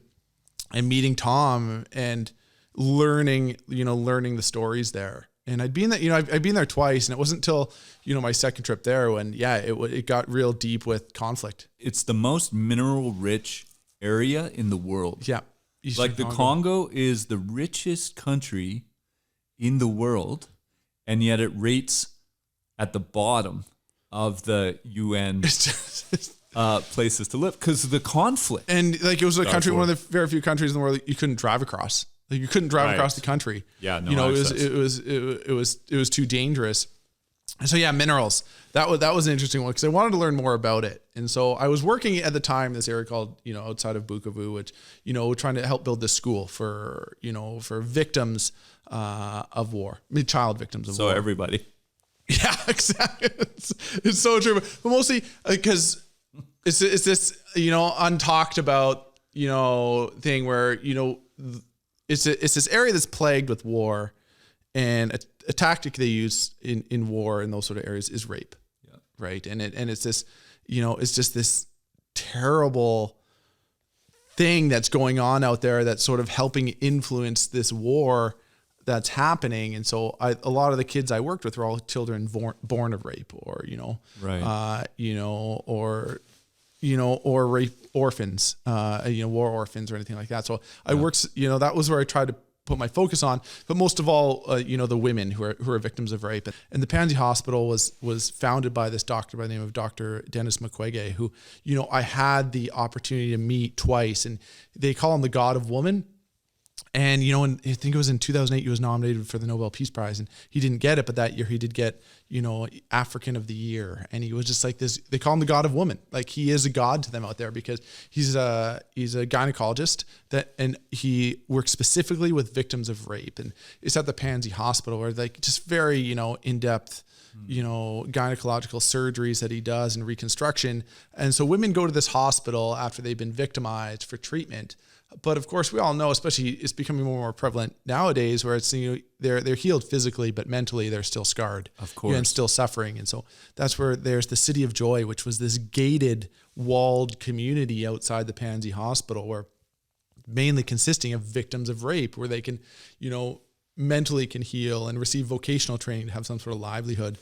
and meeting Tom and learning the stories there. And I'd been there, I'd been there twice, and it wasn't until, my second trip there when, it got real deep with conflict. It's the most mineral rich area in the world. Yeah. Like the Congo is the richest country in the world, and yet it rates at the bottom of the UN places to live because of the conflict. And like, it was a country, one of the very few countries in the world that you couldn't drive across. Like, you couldn't drive across the country. Yeah, no, you know, access. it was too dangerous. And so, yeah, minerals. That was an interesting one because I wanted to learn more about it. And so I was working at the time in this area called, you know, outside of Bukavu, which, you know, trying to help build this school for, you know, for victims of war, I mean, child victims of war. So everybody. Yeah, exactly. It's so true. But mostly because it's this, you know, untalked about, you know, thing where, you know, it's this area that's plagued with war, and a tactic they use in war in those sort of areas is rape. Yeah. Right. And it's this, you know, it's just this terrible thing that's going on out there that's sort of helping influence this war that's happening. And so a lot of the kids I worked with were all children born of rape, or, you know, or rape orphans, you know, war orphans or anything like that. So I worked, you know, that was where I tried to put my focus on, but most of all, you know, the women who are victims of rape. And the Pansy Hospital was founded by this doctor by the name of Dr. Dennis Mukwege, who, you know, I had the opportunity to meet twice, and they call him the God of Woman. And, you know, I think it was in 2008, he was nominated for the Nobel Peace Prize, and he didn't get it, but that year he did get, you know, African of the Year. And he was just like this, they call him the God of Woman. Like, he is a God to them out there because he's a gynecologist and he works specifically with victims of rape. And it's at the Pansy Hospital, where, like, just very, you know, in-depth, you know, gynecological surgeries that he does and reconstruction. And so women go to this hospital after they've been victimized for treatment. But of course, we all know, especially it's becoming more and more prevalent nowadays, where it's, you know, they're healed physically, but mentally they're still scarred, of course, and still suffering. And so that's where there's the City of Joy, which was this gated, walled community outside the Pansy Hospital, where mainly consisting of victims of rape, where they can, you know, mentally can heal and receive vocational training to have some sort of livelihood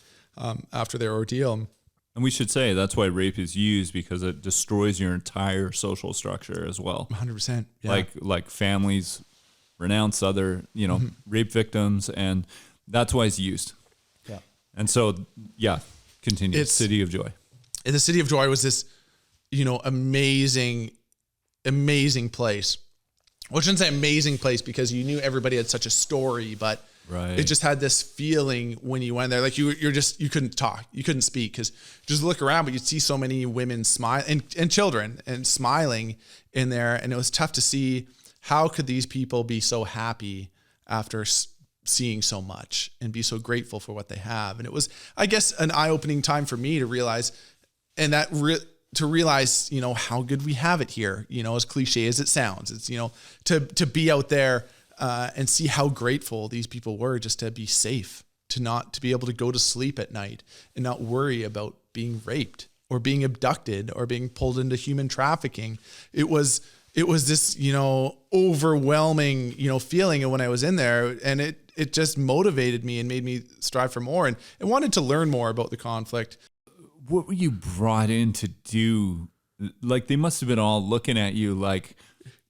after their ordeal. And we should say that's why rape is used, because it destroys your entire social structure as well. 100%. Yeah. Like families renounce other, you know, rape victims, and that's why it's used. Yeah. And so, yeah, continue. It's City of Joy. And the City of Joy was this, you know, amazing place. Well, I shouldn't say amazing place because you knew everybody had such a story, but right. It just had this feeling when you went there, like you couldn't talk, you couldn't speak, because just look around, but you'd see so many women smile and children and smiling in there. And it was tough to see, how could these people be so happy after seeing so much and be so grateful for what they have. And it was, I guess, an eye-opening time for me to realize, and to realize, you know, how good we have it here, you know, as cliche as it sounds. It's, you know, to be out there and see how grateful these people were just to be safe, to be able to go to sleep at night and not worry about being raped or being abducted or being pulled into human trafficking. It was this, you know, overwhelming, you know, feeling. And when I was in there, and it just motivated me and made me strive for more and wanted to learn more about the conflict. What were you brought in to do? Like, they must have been all looking at you like,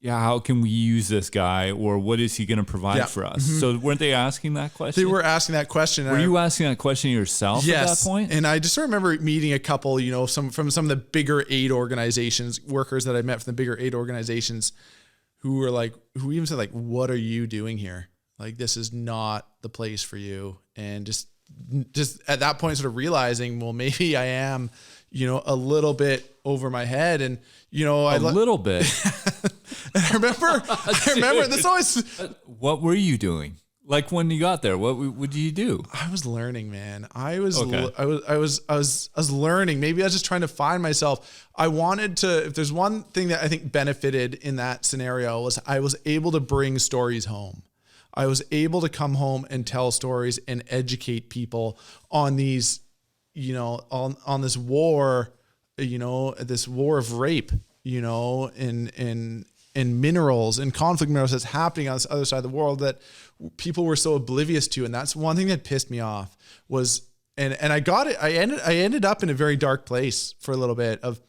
yeah, how can we use this guy? Or what is he going to provide for us? Mm-hmm. So weren't they asking that question? They were asking that question. Were you asking that question yourself at that point? And I just remember meeting a couple, you know, from some of the bigger aid organizations, workers that I met from the bigger aid organizations who even said, like, what are you doing here? Like, this is not the place for you. And just at that point sort of realizing, well, maybe I am, you know, a little bit over my head. And, you know, a little bit. I remember this always. What were you doing? Like, when you got there, what did you do? I was learning, man. I was learning. Maybe I was just trying to find myself. I wanted to, if there's one thing that I think benefited in that scenario, was I was able to bring stories home. I was able to come home and tell stories and educate people on these, you know, on this war, you know, this war of rape, you know, in minerals and conflict minerals that's happening on this other side of the world that people were so oblivious to. And that's one thing that pissed me off was, and I got it. I ended up in a very dark place for a little bit of,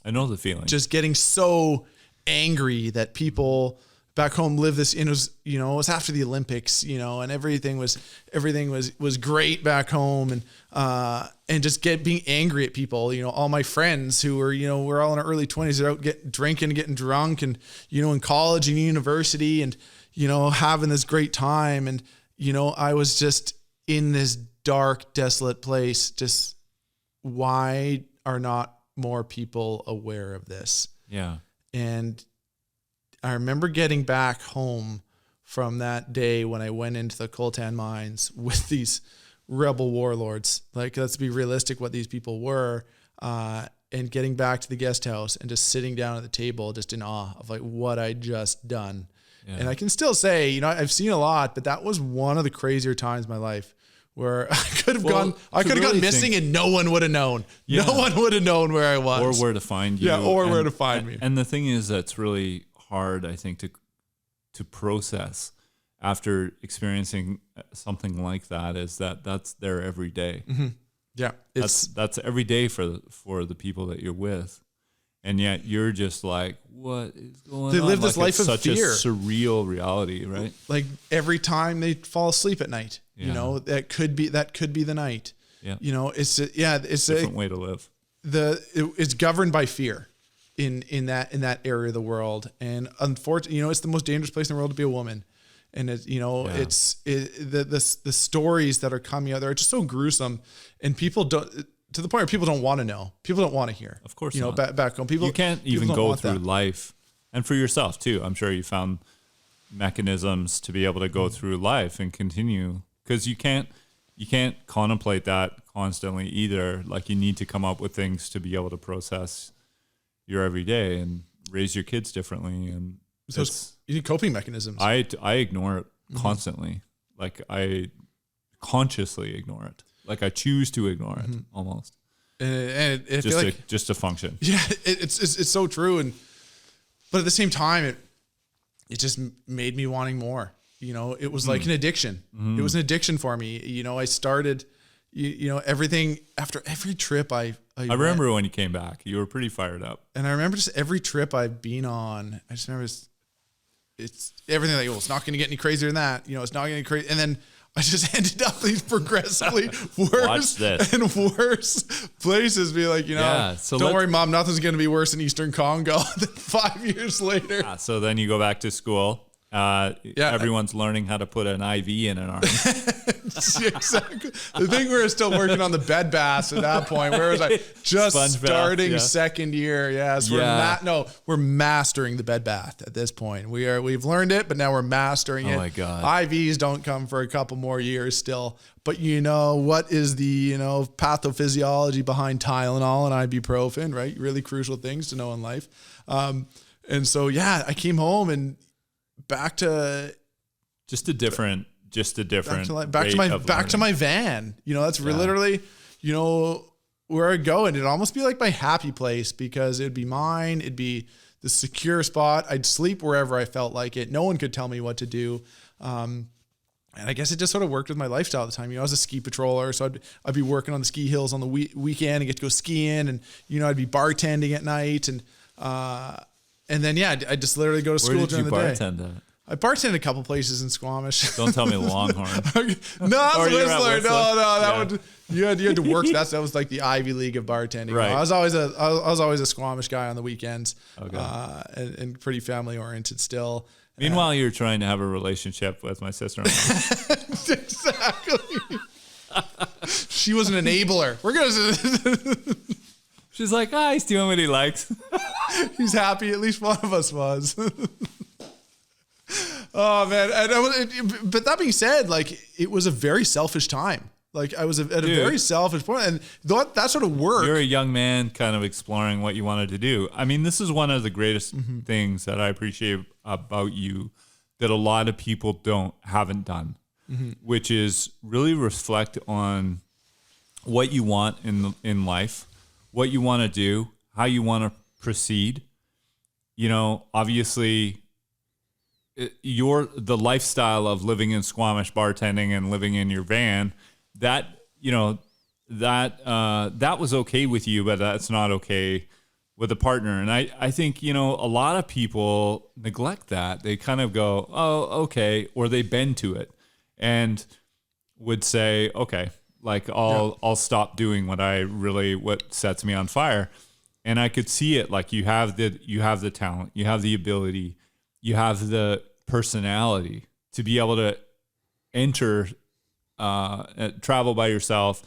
I know the feeling, just getting so angry that people back home, lived this, and it was, you know, it was after the Olympics, you know, and everything was great back home. And just being angry at people, you know, all my friends who were, you know, we're all in our early 20s, they're out drinking, getting drunk, and, you know, in college and university, and, you know, having this great time. And, you know, I was just in this dark, desolate place. Just, why are not more people aware of this? Yeah. And I remember getting back home from that day when I went into the coltan mines with these rebel warlords. Like, let's be realistic what these people were, and getting back to the guest house and just sitting down at the table, just in awe of like what I'd just done. Yeah. And I can still say, you know, I've seen a lot, but that was one of the crazier times in my life where I could have gone missing and no one would have known. Yeah. No one would have known where I was. Or where to find you. Yeah, or where to find me. And the thing is, that's really hard, I think, to process after experiencing something like that, is that's there every day. Mm-hmm. Yeah. That's every day for the people that you're with. And yet you're just like, what is going on? They live this life of fear. Such a surreal reality, right? Like every time they fall asleep at night, you know, that could be the night. Yeah. You know, it's a different way to live. It's governed by fear in that area of the world. And unfortunately, you know, it's the most dangerous place in the world to be a woman. And it, you know, the stories that are coming out there are just so gruesome, and people don't, to the point where people don't want to know. People don't want to hear. Of course, you know, not. Back home, you can't even go through life, and for yourself too. I'm sure you found mechanisms to be able to go through life and continue, because you can't contemplate that constantly either. Like, you need to come up with things to be able to process your everyday and raise your kids differently. And so you need coping mechanisms. I ignore it constantly. Like, I consciously ignore it. Like, I choose to ignore it almost. And I just feel like, just to function. Yeah, it's so true. But at the same time, it just made me wanting more. You know, it was like an addiction. It was an addiction for me. You know, I started, you know, everything after every trip I remember when you came back, you were pretty fired up. And I remember just every trip I've been on, I just remember it's everything like, oh, it's not going to get any crazier than that. You know, it's not going to get crazy. And then I just ended up these progressively worse and worse places. Be like, you know, don't worry, Mom, nothing's going to be worse in Eastern Congo than 5 years later. So then you go back to school. Everyone's learning how to put an IV in an arm. Exactly. The thing, we were still working on the bed baths at that point. Where was I? Just starting second year. Yeah. So we're mastering the bed bath at this point. We've learned it, but now we're mastering it. Oh my God. IVs don't come for a couple more years still. But you know, what is the, you know, pathophysiology behind Tylenol and ibuprofen, right? Really crucial things to know in life. And so, I came home and back to my van. You know, that's literally, you know, where I'd go, and it'd almost be like my happy place, because it'd be mine. It'd be the secure spot. I'd sleep wherever I felt like it. No one could tell me what to do. And I guess it just sort of worked with my lifestyle at the time. You know, I was a ski patroller, so I'd be working on the ski hills on the weekend and get to go skiing, and, you know, I'd be bartending at night, and then, I just literally go to school during the day. Where did you bartend at? I bartended a couple places in Squamish. Don't tell me Longhorn. No, I was Whistler. No, you had to work. That was like the Ivy League of bartending. Right. I was always a Squamish guy on the weekends. Okay. And pretty family oriented still. Meanwhile, you're trying to have a relationship with my sister-in-law. Exactly. She was an enabler. We're gonna. She's like, he's doing what he likes. He's happy. At least one of us was. Oh man. But that being said, like, it was a very selfish time. Like, I was at a very selfish point, and that sort of work. You're a young man kind of exploring what you wanted to do. I mean, this is one of the greatest things that I appreciate about you that a lot of people haven't done, which is really reflect on what you want in life, what you want to do, how you want to proceed. You know, obviously, the lifestyle of living in Squamish, bartending, and living in your van, that was okay with you, but that's not okay with a partner. And I think, a lot of people neglect that. They kind of go, oh, okay. Or they bend to it and would say, okay, like I'll stop doing what sets me on fire. And I could see it. Like you have the talent, you have the ability, you have the personality to be able to enter, travel by yourself,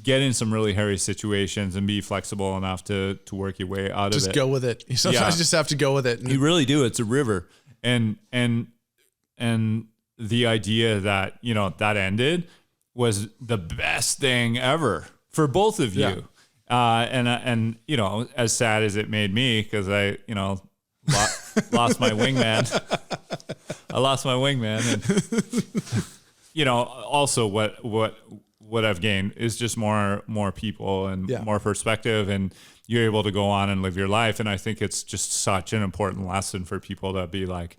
get in some really hairy situations and be flexible enough to work your way out of it. Just go with it. You sometimes just have to go with it. You really do. It's a river. And the idea that, that ended was the best thing ever for both of you. And as sad as it made me, because I, lost my wingman. I lost my wingman. And, also what I've gained is just more people and more perspective, and you're able to go on and live your life. And I think it's just such an important lesson for people to be like,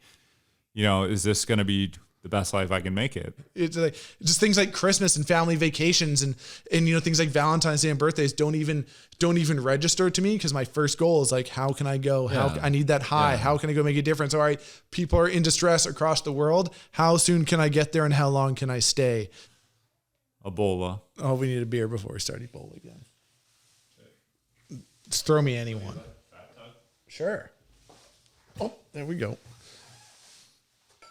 is this going to be the best life I can make it? It's like just things like Christmas and family vacations and things like Valentine's Day and birthdays don't even register to me, because my first goal is like, how can I go? I need that high. How can I go make a difference? All right, people are in distress across the world. How soon can I get there and how long can I stay? Ebola. Oh, we need a beer before we start Ebola again. Just throw me anyone. Sure. Oh, there we go.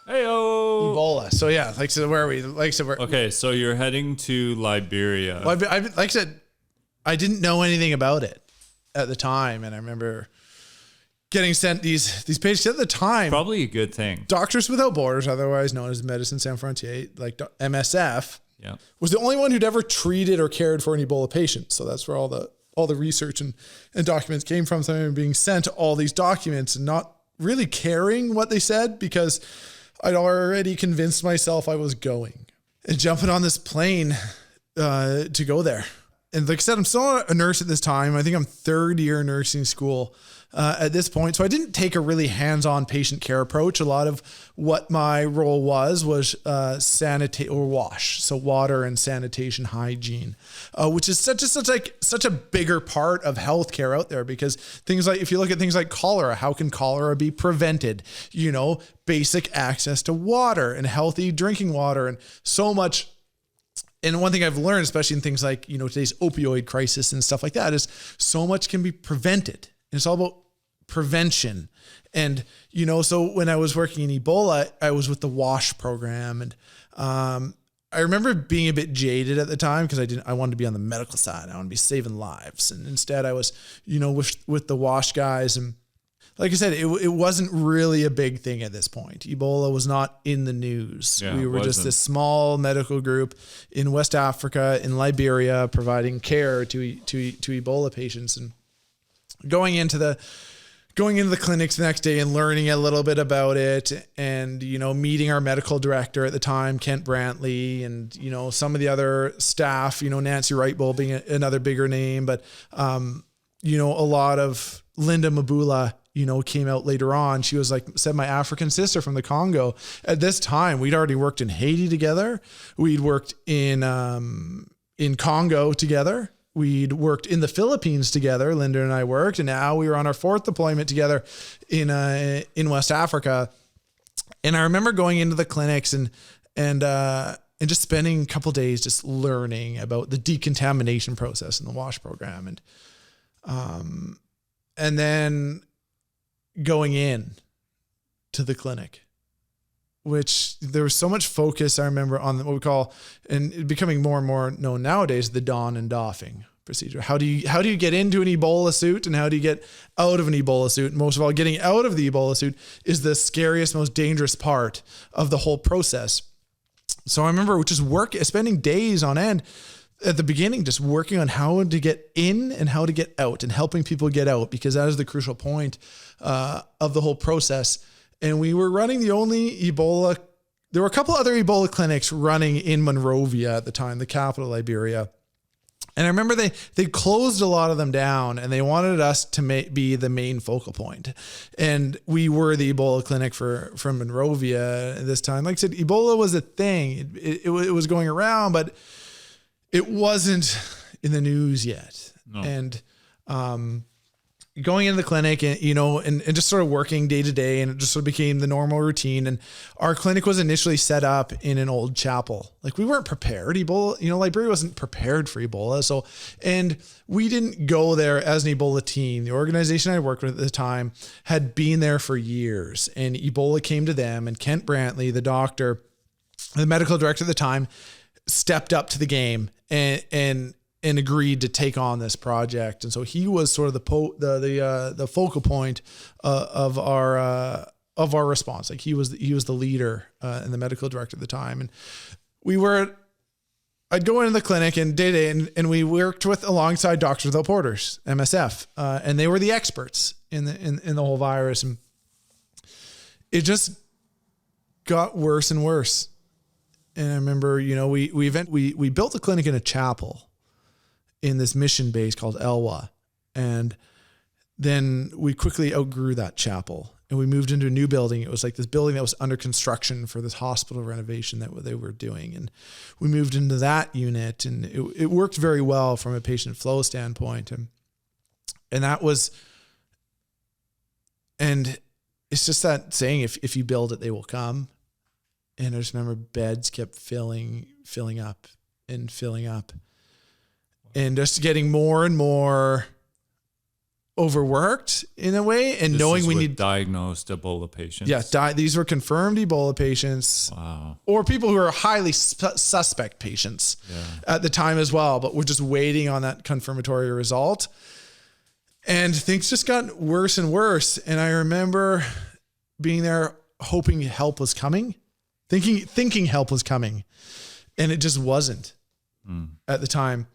Heyo. Ebola. So yeah, where are we? Okay, so you're heading to Liberia. Well, like I said, I didn't know anything about it at the time, and I remember getting sent these pages at the time. Probably a good thing. Doctors Without Borders, otherwise known as Médecins Sans Frontières, like MSF, was the only one who'd ever treated or cared for an Ebola patient. So that's where all the research and documents came from. So I remember being sent all these documents and not really caring what they said, because I'd already convinced myself I was going and jumping on this plane to go there. And like I said, I'm still a nurse at this time. I think I'm third year nursing school at this point. So I didn't take a really hands-on patient care approach. A lot of what my role was sanitate or wash. So water and sanitation hygiene, which is such a bigger part of healthcare out there, because things like, if you look at things like cholera, how can cholera be prevented? Basic access to water and healthy drinking water and so much. And one thing I've learned, especially in things like, today's opioid crisis and stuff like that, is so much can be prevented. And it's all about prevention. And, so when I was working in Ebola, I was with the WASH program. And I remember being a bit jaded at the time, because I wanted to be on the medical side. I wanted to be saving lives. And instead I was, with the WASH guys. And like I said, it wasn't really a big thing at this point. Ebola was not in the news. We were just this small medical group in West Africa, in Liberia, providing care to Ebola patients, and going into the clinics the next day and learning a little bit about it, and meeting our medical director at the time, Kent Brantley, and some of the other staff, Nancy Wright-Bull being another bigger name, but a lot of Linda Mabula came out later on. She was my African sister from the Congo. At this time, we'd already worked in Haiti together. We'd worked in Congo together. We'd worked in the Philippines together. Linda and I worked, and now we were on our fourth deployment together in West Africa. And I remember going into the clinics and just spending a couple of days just learning about the decontamination process in the WASH program, and then going in to the clinic, which there was so much focus, I remember, on what we call, and becoming more and more known nowadays, the don and doffing procedure. How do you get into an Ebola suit, and how do you get out of an Ebola suit? And most of all, getting out of the Ebola suit is the scariest, most dangerous part of the whole process. So I remember just spending days on end at the beginning, just working on how to get in and how to get out, and helping people get out, because that is the crucial point of the whole process. And we were running the only Ebola. There were a couple other Ebola clinics running in Monrovia at the time, the capital, Liberia. And I remember they closed a lot of them down, and they wanted us to be the main focal point. And we were the Ebola clinic from Monrovia at this time. Like I said, Ebola was a thing. It was going around, but it wasn't in the news yet. No. And going into the clinic and, and just sort of working day to day, and it just sort of became the normal routine. And our clinic was initially set up in an old chapel. Like, we weren't prepared. Ebola, Liberia wasn't prepared for Ebola. So, and we didn't go there as an Ebola team. The organization I worked with at the time had been there for years, and Ebola came to them, and Kent Brantley, the doctor, the medical director at the time, stepped up to the game and agreed to take on this project. And so he was sort of the focal point of our response. Like, he was the leader and the medical director at the time. And I'd go into the clinic and day to day, and we worked alongside Doctors Without Borders, MSF, and they were the experts in the whole virus. And it just got worse and worse. And I remember, we built the clinic in a chapel in this mission base called Elwa. And then we quickly outgrew that chapel, and we moved into a new building. It was like this building that was under construction for this hospital renovation that they were doing. And we moved into that unit, and it worked very well from a patient flow standpoint. And it's just that saying, if you build it, they will come. And I just remember beds kept filling up and filling up, and just getting more and more overworked in a way, and knowing we need diagnosed Ebola patients. Yeah, these were confirmed Ebola patients. Wow. Or people who are highly suspect patients at the time as well, but we're just waiting on that confirmatory result. And things just got worse and worse. And I remember being there, hoping help was coming, thinking help was coming, and it just wasn't at the time.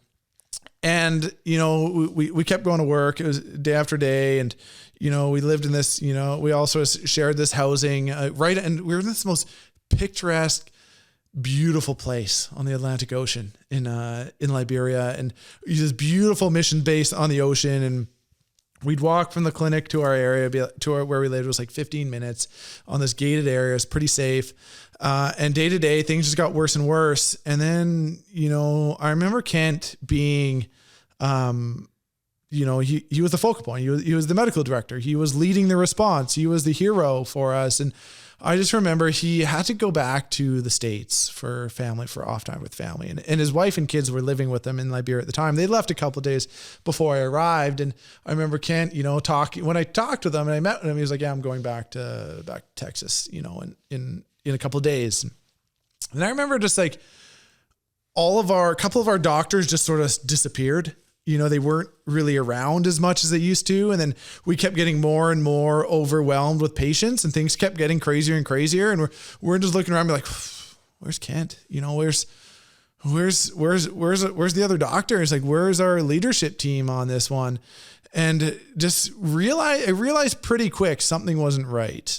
And, we kept going to work. It was day after day. And, we lived in this, we also shared this housing, and we were in this most picturesque, beautiful place on the Atlantic Ocean in Liberia, and this beautiful mission base on the ocean. And we'd walk from the clinic to our area, where we lived. It was like 15 minutes on this gated area. It's pretty safe. And day to day, things just got worse and worse. And then, I remember Kent being, he was the focal point. He was the medical director. He was leading the response. He was the hero for us. And I just remember he had to go back to the States for off time with family. And his wife and kids were living with him in Liberia at the time. They left a couple of days before I arrived. And I remember Kent, when I talked with him and I met with him, he was like, yeah, I'm going back to Texas, in a couple of days. And I remember just like a couple of our doctors just sort of disappeared. They weren't really around as much as they used to. And then we kept getting more and more overwhelmed with patients, and things kept getting crazier and crazier. And we're just looking around, like, where's Kent? Where's the other doctors? Like, where's our leadership team on this one? And just I realized pretty quick something wasn't right.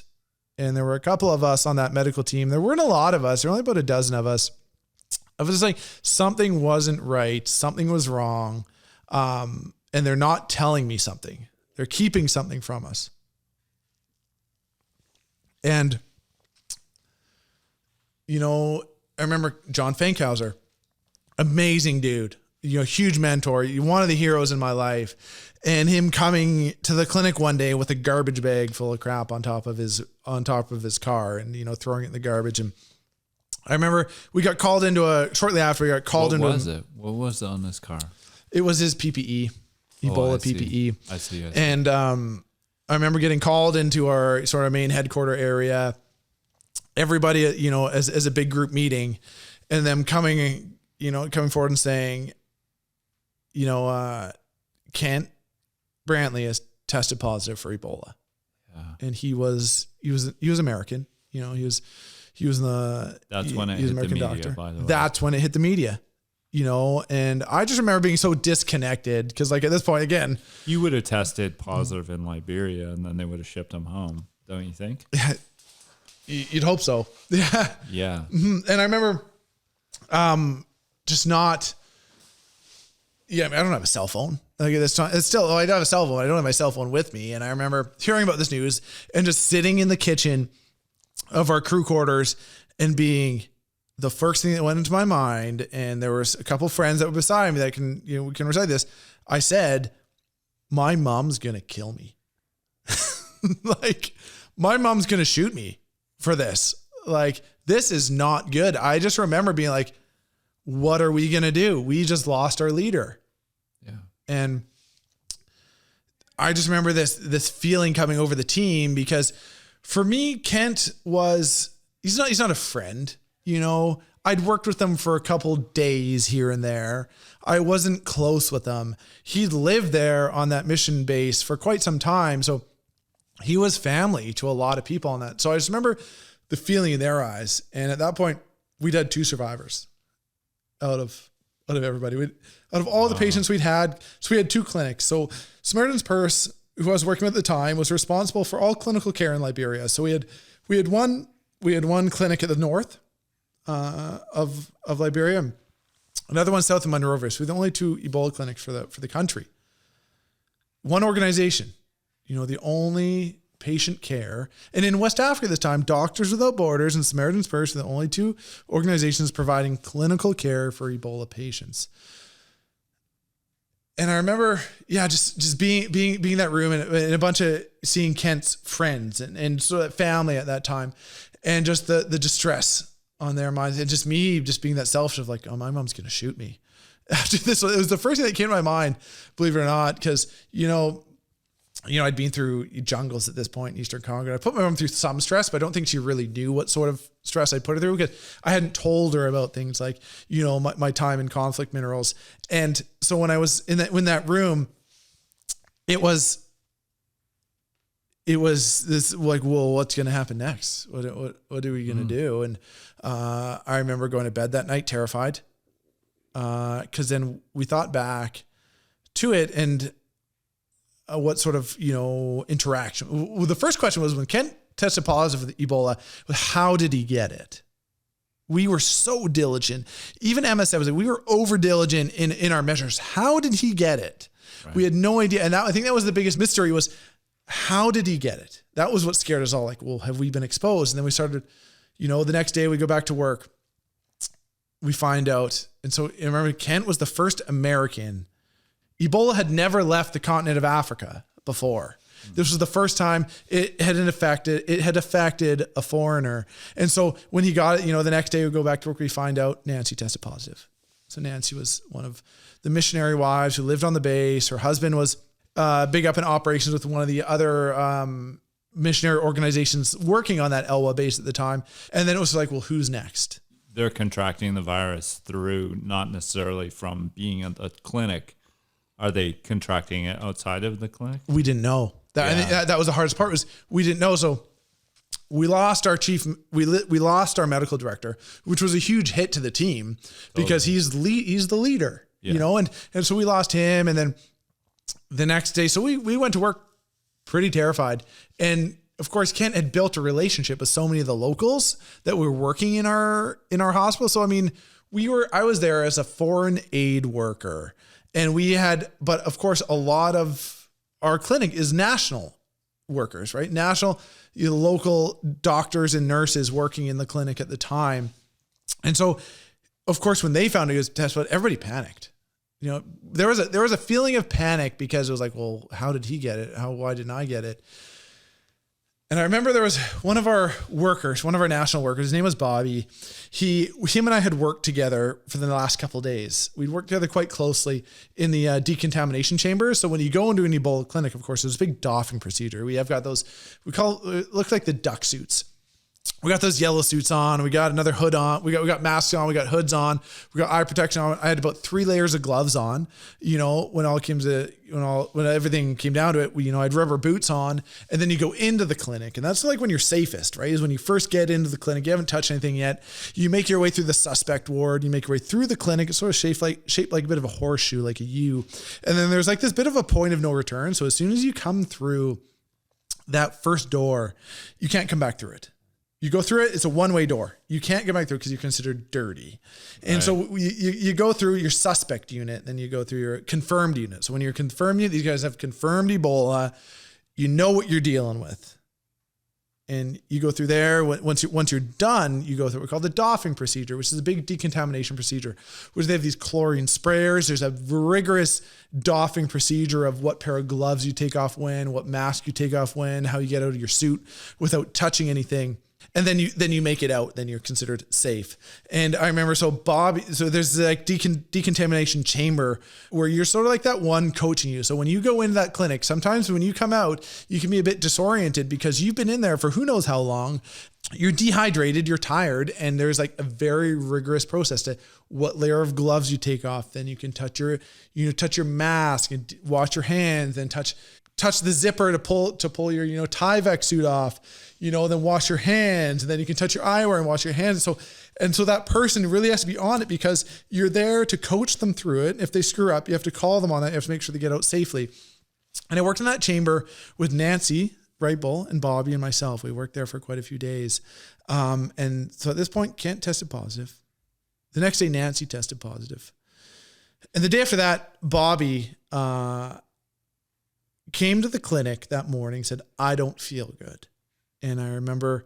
And there were a couple of us on that medical team. There weren't a lot of us. There were only about a dozen of us. I was just like, something wasn't right. Something was wrong. And they're not telling me something. They're keeping something from us. And, I remember John Fankhauser, amazing dude, huge mentor, one of the heroes in my life. And him coming to the clinic one day with a garbage bag full of crap on top of his car, and, throwing it in the garbage. And I remember we got called shortly after we got called into. What was it on this car? It was his PPE, Ebola PPE. I see. And I remember getting called into our sort of main headquarter area. Everybody, as a big group meeting, and them coming forward and saying, Kent Brantley has tested positive for Ebola. Yeah. And he was American. He was That's when it hit the media, doctor. By the way. That's when it hit the media. And I just remember being so disconnected, because like at this point, again, you would have tested positive in Liberia, and then they would have shipped him home. Don't you think? You'd hope so. Yeah. Yeah. And I remember, just not, I don't have a cell phone. Like at this time, I don't have a cell phone. I don't have my cell phone with me. And I remember hearing about this news and just sitting in the kitchen of our crew quarters and being the first thing that went into my mind. And there was a couple friends that were beside me that we can recite this. I said, my mom's going to kill me. Like, my mom's going to shoot me for this. Like, this is not good. I just remember being like, what are we going to do? We just lost our leader. Yeah. And I just remember this feeling coming over the team, because for me, Kent he's not a friend. You know, I'd worked with him for a couple days here and there. I wasn't close with him. He'd lived there on that mission base for quite some time. So he was family to a lot of people on that. So I just remember the feeling in their eyes. And at that point, we'd had 2 survivors out of everybody. Out of all the patients we'd had, so we had 2 clinics. So Samaritan's Purse, who I was working with at the time, was responsible for all clinical care in Liberia. So we had one clinic at the north of Liberia, another one south of Monrovia. So we're the only 2 Ebola clinics for the country. One organization, you know, the only patient care. And in West Africa at this time, Doctors Without Borders and Samaritan's Purse were the only 2 organizations providing clinical care for Ebola patients. And I remember, just being in that room and a bunch of seeing Kent's friends and sort of family at that time, and just the distress on their minds, and just me just being that selfish of like, oh, my mom's going to shoot me. After this, it was the first thing that came to my mind, believe it or not, because, you know, I'd been through jungles at this point in Eastern Congo. I put my mom through some stress, but I don't think she really knew what sort of stress I put her through, because I hadn't told her about things like, you know, my time in conflict minerals. And so when I was in that room, it was this like, well, what's going to happen next? What are we going to do? And I remember going to bed that night terrified, because then we thought back to it and what sort of, you know, interaction. Well, the first question was, when Kent tested positive for Ebola, how did he get it? We were so diligent. Even MSF was like, we were over diligent in our measures. How did he get it? Right. We had no idea. And I think that was the biggest mystery, was how did he get it? That was what scared us all. Like, well, have we been exposed? And then we started, you know, the next day we go back to work, we find out. And so I remember Kent was the first American. Ebola had never left the continent of Africa before. This was the first time it had affected a foreigner. And so when he got it, you know, the next day we go back to work, we find out Nancy tested positive. So Nancy was one of the missionary wives who lived on the base. Her husband was big up in operations with one of the other missionary organizations working on that Elwa base at the time. And then it was like, well, who's next? They're contracting the virus through, not necessarily from being at the clinic. Are they contracting it outside of the clinic? We didn't know. I think that was the hardest part, was we didn't know. So we lost our we lost our medical director, which was a huge hit to the team, because he's the leader, you know, and so we lost him. And then the next day, so we went to work pretty terrified. And of course, Kent had built a relationship with so many of the locals that were working in our hospital. So, I mean, I was there as a foreign aid worker. And but of course, a lot of our clinic is national workers, right? National, local doctors and nurses working in the clinic at the time. And so, of course, when they found it was test, everybody panicked. You know, there was a feeling of panic, because it was like, well, how did he get it? Why didn't I get it? And I remember there was one of our national workers, his name was Bobby. Him and I had worked together for the last couple of days. We'd worked together quite closely in the decontamination chambers. So when you go into an Ebola clinic, of course, there's a big doffing procedure. We have got those, it look like the duck suits. We got those yellow suits on. We got another hood on. We got masks on. We got hoods on. We got eye protection on. I had about 3 layers of gloves on. You know, when everything came down to it, I had rubber boots on. And then you go into the clinic, and that's like when you're safest, right? Is when you first get into the clinic. You haven't touched anything yet. You make your way through the suspect ward. You make your way through the clinic. It's sort of shaped like a bit of a horseshoe, like a U. And then there's like this bit of a point of no return. So as soon as you come through that first door, you can't come back through it. You go through it, it's a one-way door. You can't get back through because you're considered dirty. And right. So you go through your suspect unit, then you go through your confirmed unit. So when you're confirmed unit, these guys have confirmed Ebola. You know what you're dealing with. And you go through there. Once you're done, you go through what's called the doffing procedure, which is a big decontamination procedure, which they have these chlorine sprayers. There's a rigorous doffing procedure of what pair of gloves you take off when, what mask you take off when, how you get out of your suit without touching anything. And then you make it out, then you're considered safe. And I remember, so there's like decontamination chamber where you're sort of like that one coaching you. So when you go into that clinic, sometimes when you come out, you can be a bit disoriented because you've been in there for who knows how long. You're dehydrated, you're tired, and there's like a very rigorous process to what layer of gloves you take off. Then you can touch your mask and wash your hands, and touch the zipper to pull your, Tyvek suit off, then wash your hands, and then you can touch your eyewear and wash your hands. And so that person really has to be on it because you're there to coach them through it. If they screw up, you have to call them on it. You have to make sure they get out safely. And I worked in that chamber with Nancy Brightbull and Bobby and myself. We worked there for quite a few days. And so at this point, Kent tested positive. The next day, Nancy tested positive. And the day after that, Bobby came to the clinic that morning, said, I don't feel good. And I remember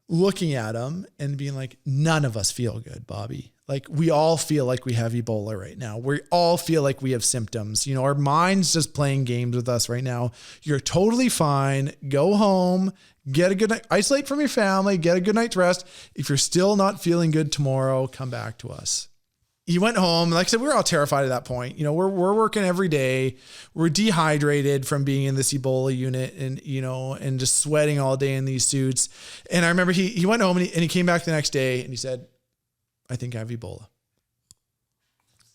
looking at him and being like, none of us feel good, Bobby. Like, we all feel like we have Ebola right now. We all feel like we have symptoms. Our mind's just playing games with us right now. You're totally fine. Go home, get a good night, isolate from your family, get a good night's rest. If you're still not feeling good tomorrow, come back to us. He went home. Like I said, we were all terrified at that point. We're working every day. We're dehydrated from being in this Ebola unit and just sweating all day in these suits. And I remember he went home and he came back the next day and he said, I think I have Ebola.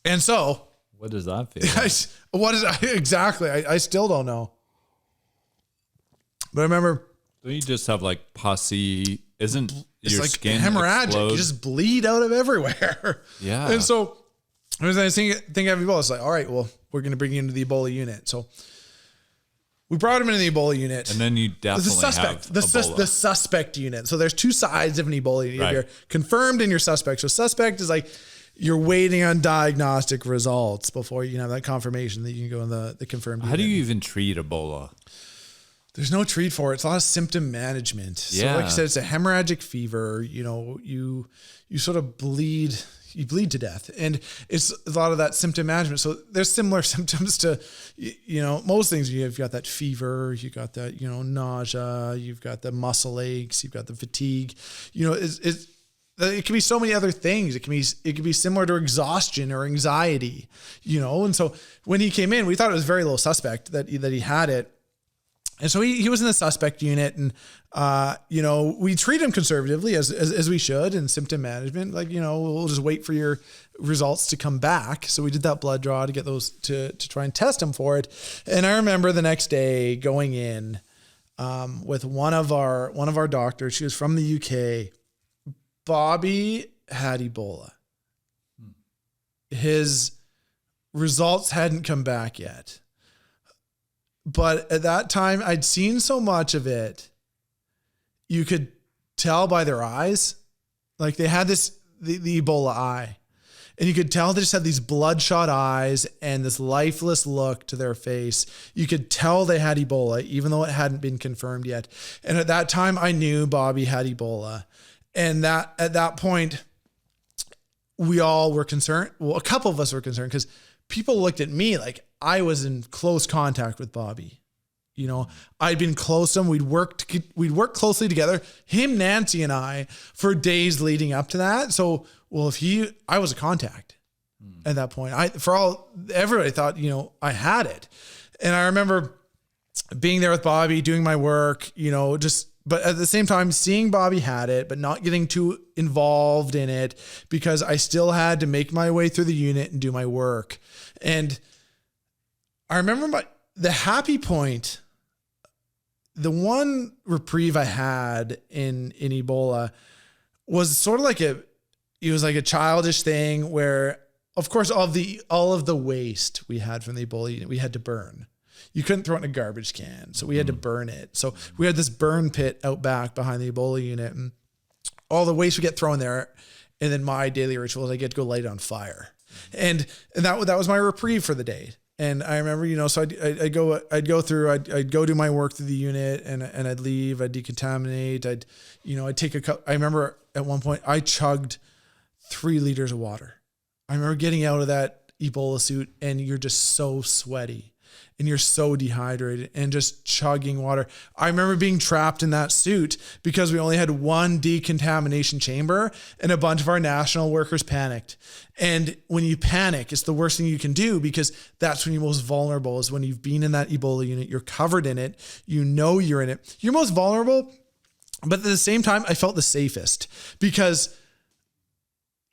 And so. What does that feel? Exactly? I still don't know. But I remember. Don't you just have like pussy? Isn't your like skin hemorrhagic? explode? You just bleed out of everywhere. Yeah. And so I was thinking I have Ebola. It's like, all right, well, we're going to bring you into the Ebola unit. So we brought him into the Ebola unit. And then you definitely have Ebola. The suspect unit. So there's two sides of an Ebola unit. Right. You're confirmed and your suspect. So suspect is like you're waiting on diagnostic results before you can have that confirmation that you can go in the confirmed unit. How do you even treat Ebola? There's no treat for it. It's a lot of symptom management. So like I said, it's a hemorrhagic fever. You sort of bleed to death. And it's a lot of that symptom management. So there's similar symptoms to, most things. You've got that fever, you got that, nausea, you've got the muscle aches, you've got the fatigue, it can be so many other things. It can be similar to exhaustion or anxiety, And so when he came in, we thought it was very low suspect that he had it. And so he was in the suspect unit, and we treat him conservatively as we should, in symptom management. Like, we'll just wait for your results to come back. So we did that blood draw to get those to try and test him for it. And I remember the next day going in with one of our doctors. She was from the UK. Bobby had Ebola. His results hadn't come back yet. But at that time, I'd seen so much of it, you could tell by their eyes. Like, they had the Ebola eye. And you could tell they just had these bloodshot eyes and this lifeless look to their face. You could tell they had Ebola, even though it hadn't been confirmed yet. And at that time, I knew Bobby had Ebola. And at that point, we all were concerned. Well, a couple of us were concerned because people looked at me like I was in close contact with Bobby. I'd been close to him. We'd worked closely together, him, Nancy, and I, for days leading up to that. So, I was a contact at that point. Everybody thought, I had it. And I remember being there with Bobby, doing my work, but at the same time, seeing Bobby had it, but not getting too involved in it because I still had to make my way through the unit and do my work. And I remember the happy point, the one reprieve I had in Ebola was sort of like it was like a childish thing where, of course, all of the waste we had from the Ebola unit, we had to burn. You couldn't throw it in a garbage can, so we had to burn it. So we had this burn pit out back behind the Ebola unit, and all the waste would get thrown there. And then my daily ritual is I get to go light it on fire. And that was my reprieve for the day. And I remember, so I'd go do my work through the unit and I'd leave, I'd decontaminate. I'd take a cup. I remember at one point I chugged 3 liters of water. I remember getting out of that Ebola suit and you're just so sweaty and you're so dehydrated and just chugging water. I remember being trapped in that suit because we only had one decontamination chamber and a bunch of our national workers panicked. And when you panic, it's the worst thing you can do because that's when you're most vulnerable, is when you've been in that Ebola unit, you're covered in it, you're in it. You're most vulnerable, but at the same time, I felt the safest because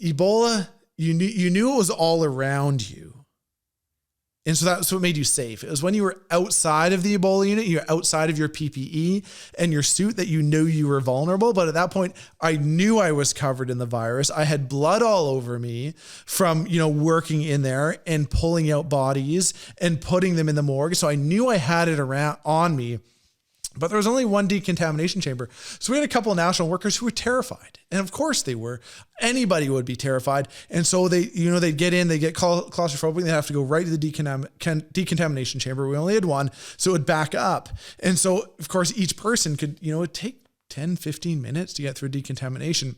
Ebola, you knew it was all around you. And so that's what made you safe. It was when you were outside of the Ebola unit, you're outside of your PPE and your suit, that you knew you were vulnerable. But at that point, I knew I was covered in the virus. I had blood all over me from, working in there and pulling out bodies and putting them in the morgue. So I knew I had it around on me. But there was only one decontamination chamber. So we had a couple of national workers who were terrified. And of course they were. Anybody would be terrified. And so they'd get in, they get claustrophobic, they have to go right to the decontamination chamber. We only had one, so it would back up. And so, of course, each person could, it'd take 10, 15 minutes to get through decontamination.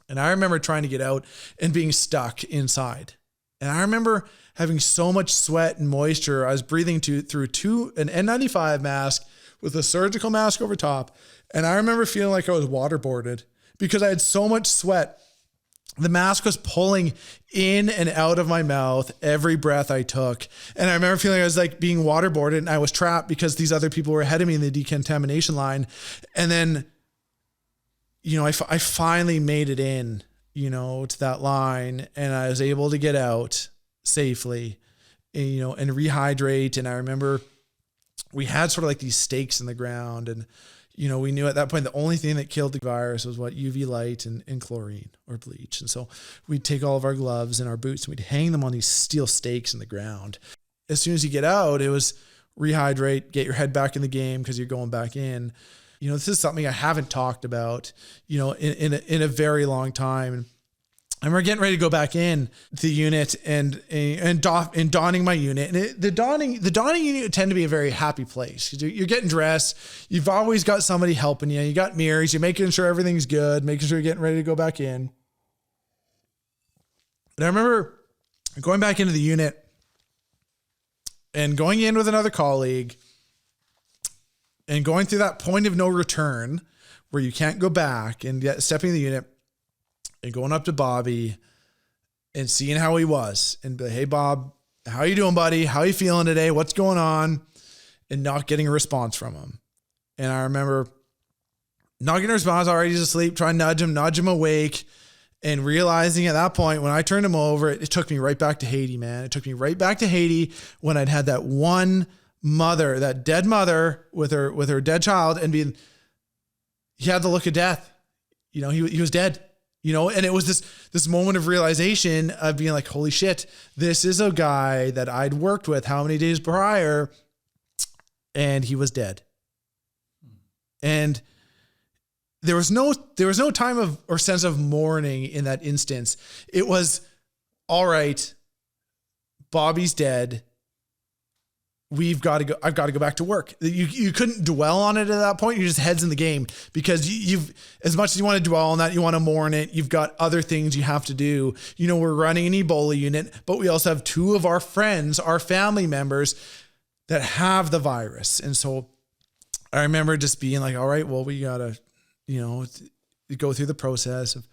And I remember trying to get out and being stuck inside. And I remember having so much sweat and moisture. I was breathing through an N95 mask with a surgical mask over top. And I remember feeling like I was waterboarded because I had so much sweat. The mask was pulling in and out of my mouth every breath I took. And I remember feeling I was like being waterboarded and I was trapped because these other people were ahead of me in the decontamination line. And then, I finally made it in, to that line, and I was able to get out safely, and rehydrate. And I remember we had sort of like these stakes in the ground, and, we knew at that point the only thing that killed the virus was UV light and chlorine or bleach. And so we'd take all of our gloves and our boots and we'd hang them on these steel stakes in the ground. As soon as you get out, it was rehydrate, get your head back in the game because you're going back in. This is something I haven't talked about, in a very long time. And we're getting ready to go back in the unit and donning my unit. And the donning unit tend to be a very happy place. You're getting dressed. You've always got somebody helping you. You got mirrors. You're making sure everything's good, making sure you're getting ready to go back in. And I remember going back into the unit and going in with another colleague and going through that point of no return where you can't go back, and yet stepping in the unit and going up to Bobby and seeing how he was and be like, "Hey, Bob, how you doing, buddy? How you feeling today? What's going on?" And not getting a response from him. And I remember not getting a response, already he's asleep, trying to nudge him awake, and realizing at that point when I turned him over, it took me right back to Haiti, man. It took me right back to Haiti when I'd had that one mother, that dead mother with her dead child, and he had the look of death. He was dead. And it was this moment of realization of being like, holy shit, this is a guy that I'd worked with how many days prior, and he was dead. And there was no time of or sense of mourning in that instance. It was, all right, Bobby's dead. I've got to go back to work. You couldn't dwell on it at that point. You're just heads in the game because you've, as much as you want to dwell on that, you want to mourn it. You've got other things you have to do. We're running an Ebola unit, but we also have 2 of our friends, our family members that have the virus. And so I remember just being like, all right, well, we got to, go through the process of,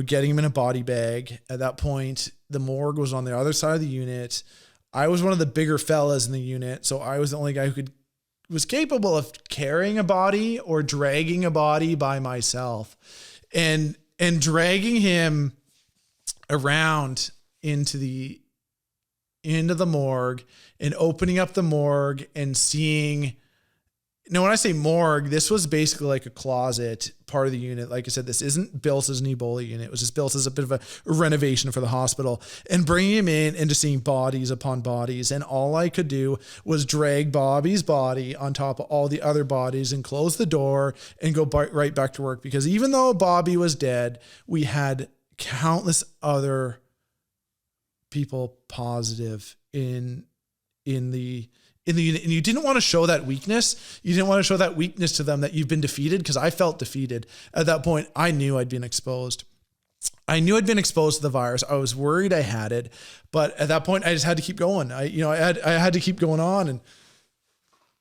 getting him in a body bag. At that point, the morgue was on the other side of the unit. I was one of the bigger fellas in the unit, so I was the only guy who was capable of carrying a body or dragging a body by myself, and dragging him around into the morgue and opening up the morgue and seeing. Now, when I say morgue, this was basically like a closet part of the unit. Like I said, this isn't built as an Ebola unit. It was just built as a bit of a renovation for the hospital, and bringing him in and just seeing bodies upon bodies. And all I could do was drag Bobby's body on top of all the other bodies and close the door and go right back to work. Because even though Bobby was dead, we had countless other people positive in in the unit, and you didn't want to show that weakness. You didn't want to show that weakness to them that you've been defeated, because I felt defeated at that point. I knew I'd been exposed. I knew I'd been exposed to the virus. I was worried I had it, but at that point I just had to keep going. I had to keep going on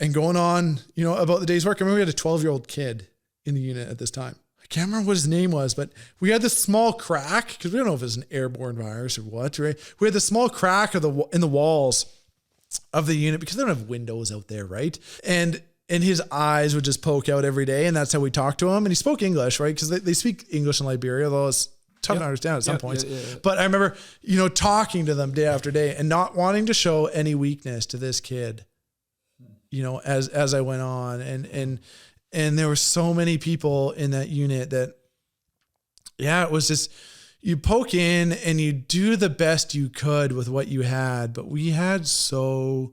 and going on, about the day's work. I remember we had a 12-year-old kid in the unit at this time. I can't remember what his name was, but we had this small crack, because we don't know if it was an airborne virus or what, right? We had this small crack in the walls of the unit, because they don't have windows out there, right? And his eyes would just poke out every day, and that's how we talked to him. And he spoke English, right? Because they speak English in Liberia, although it's tough to understand at some points. But I remember, talking to them day after day and not wanting to show any weakness to this kid, as I went on. And there were so many people in that unit that, it was just, you poke in and you do the best you could with what you had, but we had so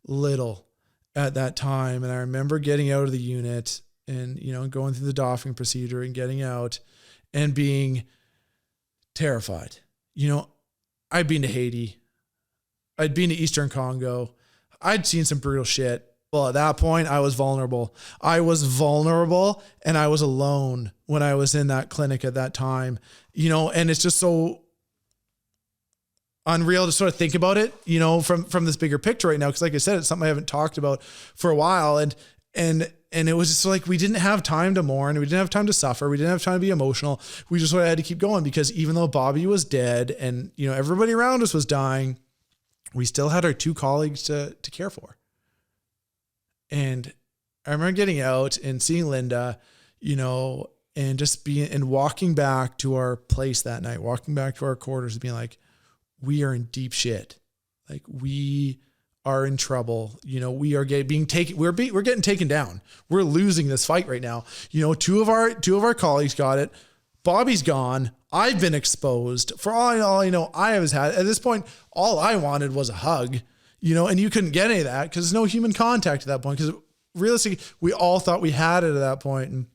little at that time. And I remember getting out of the unit and, going through the doffing procedure and getting out and being terrified. I'd been to Haiti. I'd been to Eastern Congo. I'd seen some brutal shit. Well, at that point, I was vulnerable. And I was alone when I was in that clinic at that time, and it's just so unreal to sort of think about it, from this bigger picture right now. Because like I said, it's something I haven't talked about for a while. And it was just like, we didn't have time to mourn. We didn't have time to suffer. We didn't have time to be emotional. We just sort of had to keep going, because even though Bobby was dead and, everybody around us was dying, we still had our 2 colleagues to care for. And I remember getting out and seeing Linda, and just walking back to our place that night, walking back to our quarters and being like, we are in deep shit. Like, we are in trouble. We are getting taken down. We're losing this fight right now. 2 of our colleagues got it. Bobby's gone. I've been exposed. For all I know, I was had at this point, all I wanted was a hug, and you couldn't get any of that because there's no human contact at that point. Because realistically, we all thought we had it at that point. And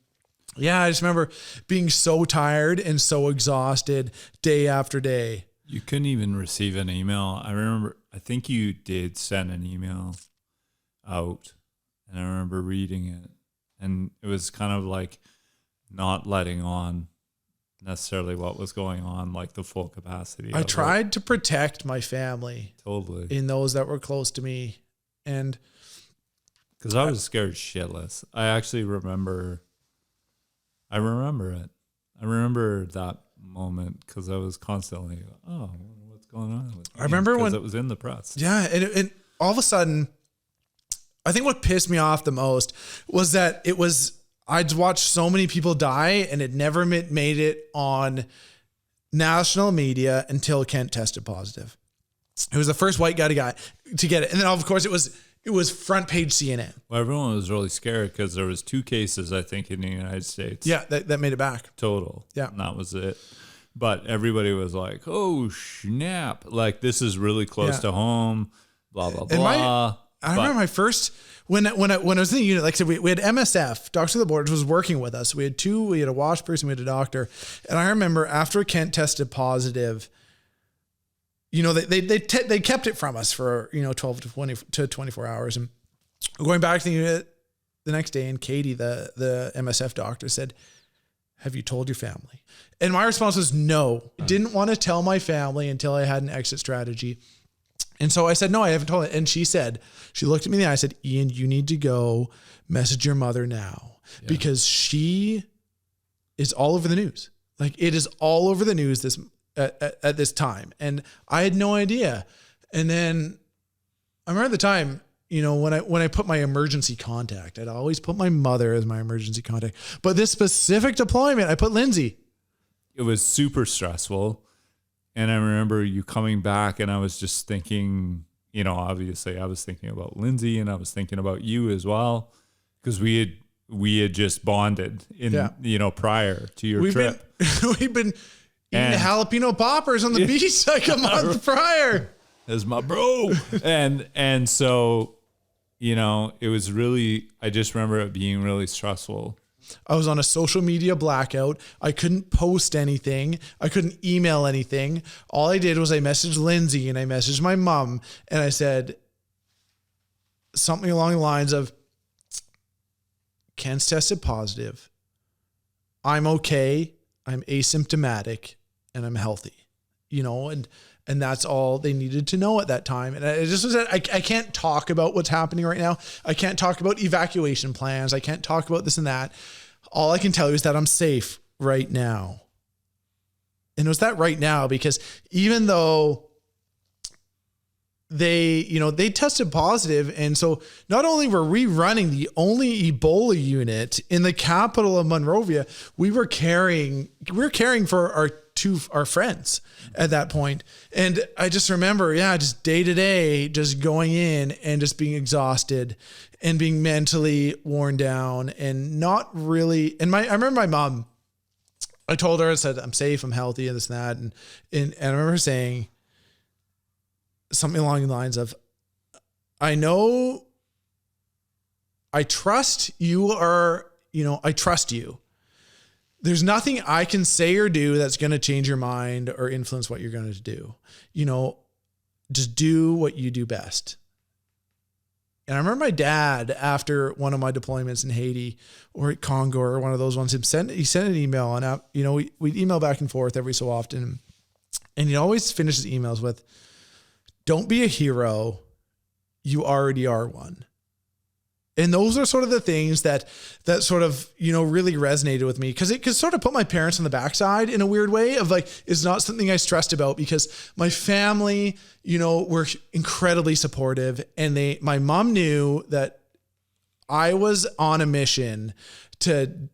I just remember being so tired and so exhausted day after day. You couldn't even receive an email. I think you did send an email out, and I remember reading it, and it was kind of like not letting on necessarily what was going on, like the full capacity. I tried to protect my family. Totally. In those that were close to me. And because I was scared shitless. I actually remember it. I remember that moment because I was constantly, what's going on with me? I remember when it was in the press. Yeah. And all of a sudden, I think what pissed me off the most was that I'd watched so many people die and it never made it on national media until Kent tested positive. It was the first white guy to get it. And then of course it was front page CNN. Well, everyone was really scared because there was 2 cases, I think, in the United States. Yeah, that made it back. Total. Yeah. And that was it. But everybody was like, oh, snap. Like, this is really close to home, blah, blah, blah. I remember my first, when I was in the unit, like I said, we had MSF, Doctors of the Borders, was working with us. We had a wash person, we had a doctor. And I remember after Kent tested positive, they kept it from us for, 12 to 24 hours. And going back to the unit the next day, and Katie, the MSF doctor, said, have you told your family? And my response was no. I didn't want to tell my family until I had an exit strategy. And so I said, no, I haven't told it. And she looked at me in the eye and said, Ian, you need to go message your mother now because she is all over the news. Like, it is all over the news at this time. And I had no idea. And then I remember at the time, when I put my emergency contact, I'd always put my mother as my emergency contact. But this specific deployment, I put Lindsay. It was super stressful. And I remember you coming back and I was just thinking, obviously I was thinking about Lindsay and I was thinking about you as well. Because we had just bonded prior to your trip. We've been eating jalapeno poppers on the beach like a month prior. As my bro. And so, it was really, I just remember it being really stressful. I was on a social media blackout. I couldn't post anything. I couldn't email anything. All I did was I messaged Lindsay and I messaged my mom and I said, something along the lines of, Ken's tested positive. I'm okay. I'm asymptomatic and I'm healthy, and that's all they needed to know at that time. And it just was that I can't talk about what's happening right now. I can't talk about evacuation plans. I can't talk about this and that. All I can tell you is that I'm safe right now. And it was that right now because even though they tested positive. And so not only were we running the only Ebola unit in the capital of Monrovia, we were caring for our friends at that point. And I just remember, just day to day, just going in and just being exhausted and being mentally worn down and not really. And I remember my mom, I told her, I said, I'm safe, I'm healthy and this and that. And I remember saying something along the lines of, I trust you I trust you. There's nothing I can say or do that's going to change your mind or influence what you're going to do. Just do what you do best. And I remember my dad, after one of my deployments in Haiti or at Congo or one of those ones, he sent an email, and we'd email back and forth every so often. And he'd always finish his emails with, don't be a hero. You already are one. And those are sort of the things that sort of, really resonated with me because it could sort of put my parents on the backside in a weird way of like, it's not something I stressed about because my family, were incredibly supportive, and my mom knew that I was on a mission to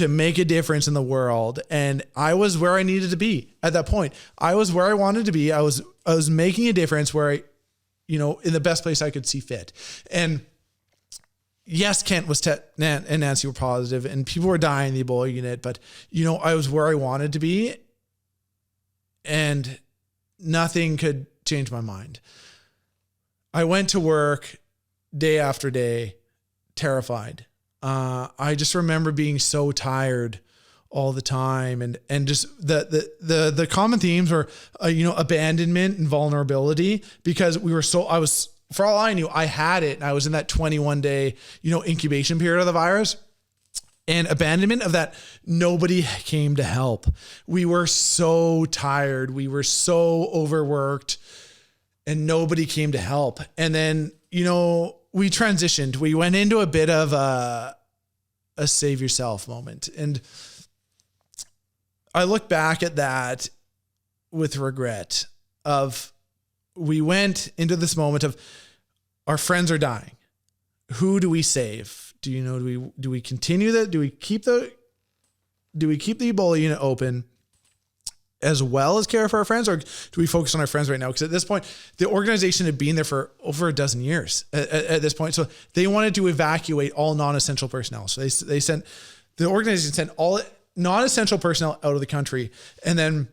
make a difference in the world. And I was where I needed to be at that point. I was where I wanted to be. I was making a difference where I, in the best place I could see fit. And yes, Kent was and Nancy were positive and people were dying in the Ebola unit, but I was where I wanted to be and nothing could change my mind. I went to work day after day, terrified. I just remember being so tired all the time, and just the common themes were, abandonment and vulnerability because for all I knew, I had it. And I was in that 21 day, incubation period of the virus, and abandonment of that. Nobody came to help. We were so tired. We were so overworked and nobody came to help. And then, we transitioned. We went into a bit of a save yourself moment. And I look back at that with regret of, we went into this moment of our friends are dying. Who do we save? Do we continue that? Do we keep the Ebola unit open as well as care for our friends, or do we focus on our friends right now? Because at this point, the organization had been there for over a dozen years at this point. So they wanted to evacuate all non-essential personnel. So the organization sent all non-essential personnel out of the country. And then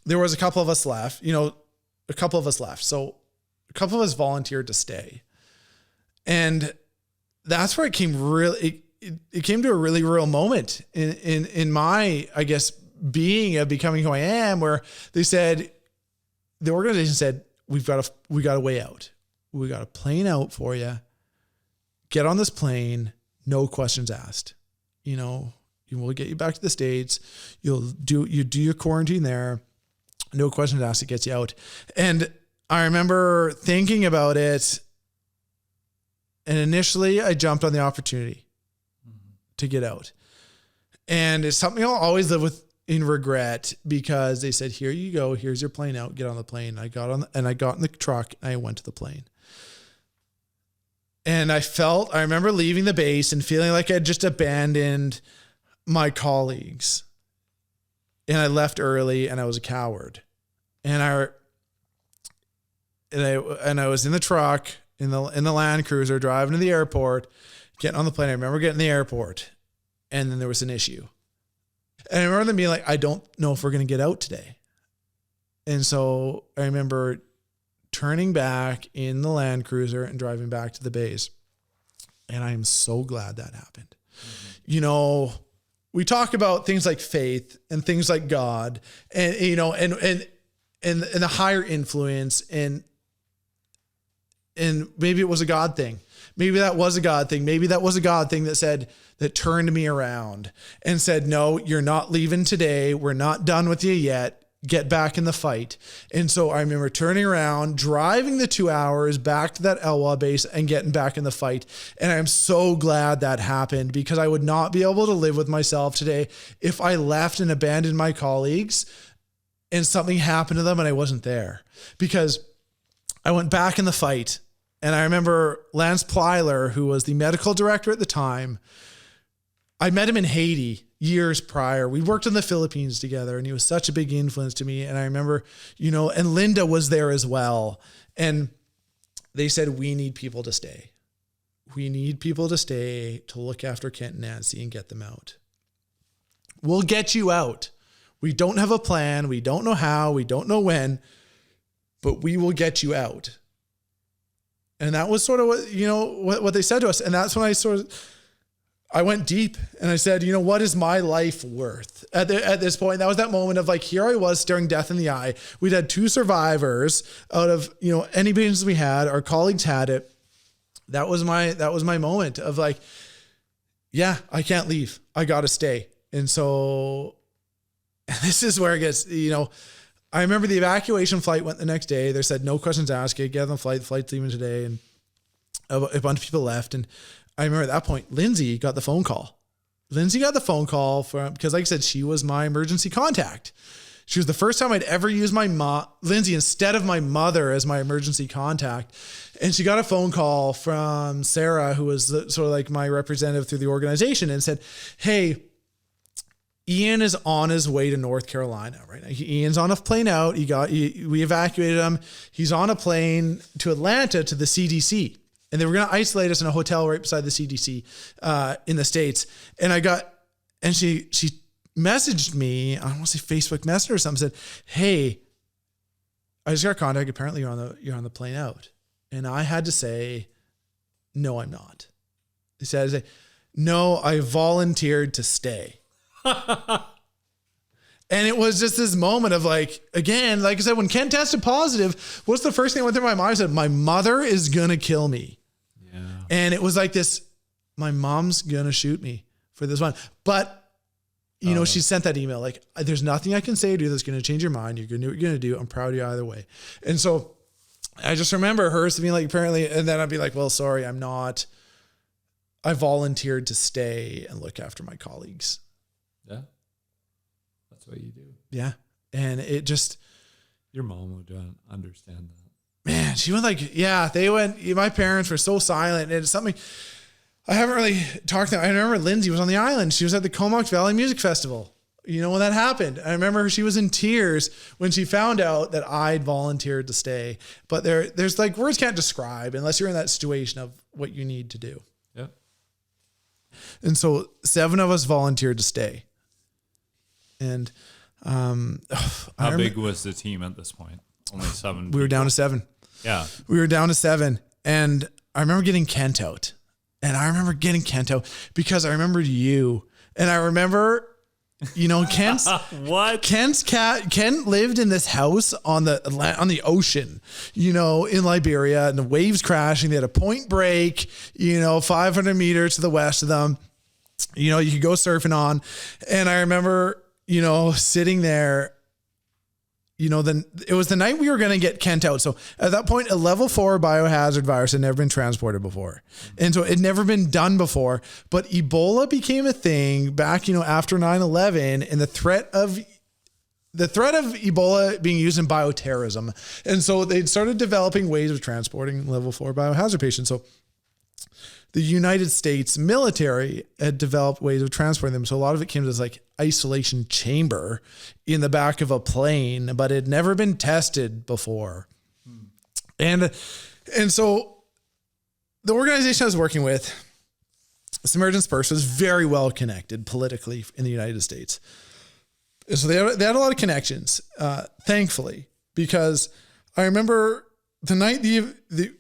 there was a couple of us left, So a couple of us volunteered to stay. And that's where it came it came to a really real moment in my, I guess, becoming who I am, where the organization said, we got a way out. We got a plane out for you. Get on this plane. No questions asked. We'll get you back to the States. You do your quarantine there. No questions asked. It gets you out. And I remember thinking about it. And initially I jumped on the opportunity to get out. And it's something I'll always live with in regret, because they said, here you go. Here's your plane out. Get on the plane. I got in the truck and I went to the plane. And I remember leaving the base and feeling like I'd just abandoned my colleagues. And I left early and I was a coward. And I was in the truck, in the Land Cruiser, driving to the airport, getting on the plane. I remember getting to the airport, and then there was an issue. And I remember them being like, I don't know if we're going to get out today. And so I remember turning back in the Land Cruiser and driving back to the base. And I am so glad that happened. Mm-hmm. We talk about things like faith and things like God and the higher influence and And maybe it was a God thing. Maybe that was a God thing. Maybe that was a God thing that turned me around and said, no, you're not leaving today. We're not done with you yet. Get back in the fight. And so I remember turning around, driving the 2 hours back to that Elwha base and getting back in the fight. And I'm so glad that happened, because I would not be able to live with myself today if I left and abandoned my colleagues and something happened to them and I wasn't there, because I went back in the fight. And I remember Lance Plyler, who was the medical director at the time, I met him in Haiti years prior. We worked in the Philippines together, and he was such a big influence to me. And I remember, and Linda was there as well. And they said, we need people to stay. We need people to stay to look after Kent and Nancy and get them out. We'll get you out. We don't have a plan. We don't know how. We don't know when, but we will get you out. And that was sort of what they said to us. And that's when I went deep and I said, what is my life worth at this point? That was that moment of like, here I was staring death in the eye. We'd had 2 survivors out of, any patients we had, our colleagues had it. That was my moment of like, yeah, I can't leave. I got to stay. And so this is where it gets, I remember the evacuation flight went the next day. They said, no questions asked, get on the flight. The flight's leaving today. And a bunch of people left. And I remember at that point, Lindsay got the phone call. Because like I said, she was my emergency contact. She was the first time I'd ever used Lindsay instead of my mother as my emergency contact. And she got a phone call from Sarah, who was sort of like my representative through the organization, and said, hey, Ian is on his way to North Carolina right now. Ian's on a plane out. We evacuated him. He's on a plane to Atlanta to the CDC. And they were going to isolate us in a hotel right beside the CDC in the States. And she messaged me, I don't want to say Facebook Messenger or something, said, hey, I just got contact. Apparently you're on the plane out. And I had to say, no, I'm not. He said, no, I volunteered to stay. And it was just this moment of like, again, like I said, when Ken tested positive, what's the first thing that went through my mind? I said, my mother is going to kill me. Yeah. And it was like this, my mom's going to shoot me for this one. But, she sent that email like, there's nothing I can say to you that's going to change your mind. You're going to do what you're going to do. I'm proud of you either way. And so I just remember her being like, apparently, and then I'd be like, well, sorry, I'm not. I volunteered to stay and look after my colleagues. Yeah. That's what you do. Yeah. And it just. Your mom would understand that. Man, she went like, yeah, my parents were so silent. And it's something I haven't really talked to. I remember Lindsay was on the island. She was at the Comox Valley Music Festival. When that happened, I remember she was in tears when she found out that I'd volunteered to stay. But there's like words can't describe unless you're in that situation of what you need to do. Yeah. And so 7 of us volunteered to stay. And how big was the team at this point? Only 7. We were down to 7. Yeah. We were down to 7. And I remember getting Kent out. Because I remembered you. And I remember, Kent's what? Kent lived in this house on the ocean, in Liberia, and the waves crashing. They had a point break, 500 meters to the west of them. You could go surfing on. And I remember, sitting there, then it was the night we were going to get Kent out. So at that point, a level 4 biohazard virus had never been transported before. And so it had never been done before, but Ebola became a thing back, after 9/11, and the threat of Ebola being used in bioterrorism. And so they'd started developing ways of transporting level 4 biohazard patients. So the United States military had developed ways of transporting them. So a lot of it came to this like isolation chamber in the back of a plane, but it had never been tested before. And so the organization I was working with, Samaritan's Purse, was very well connected politically in the United States. And so they had a lot of connections, thankfully, because I remember the night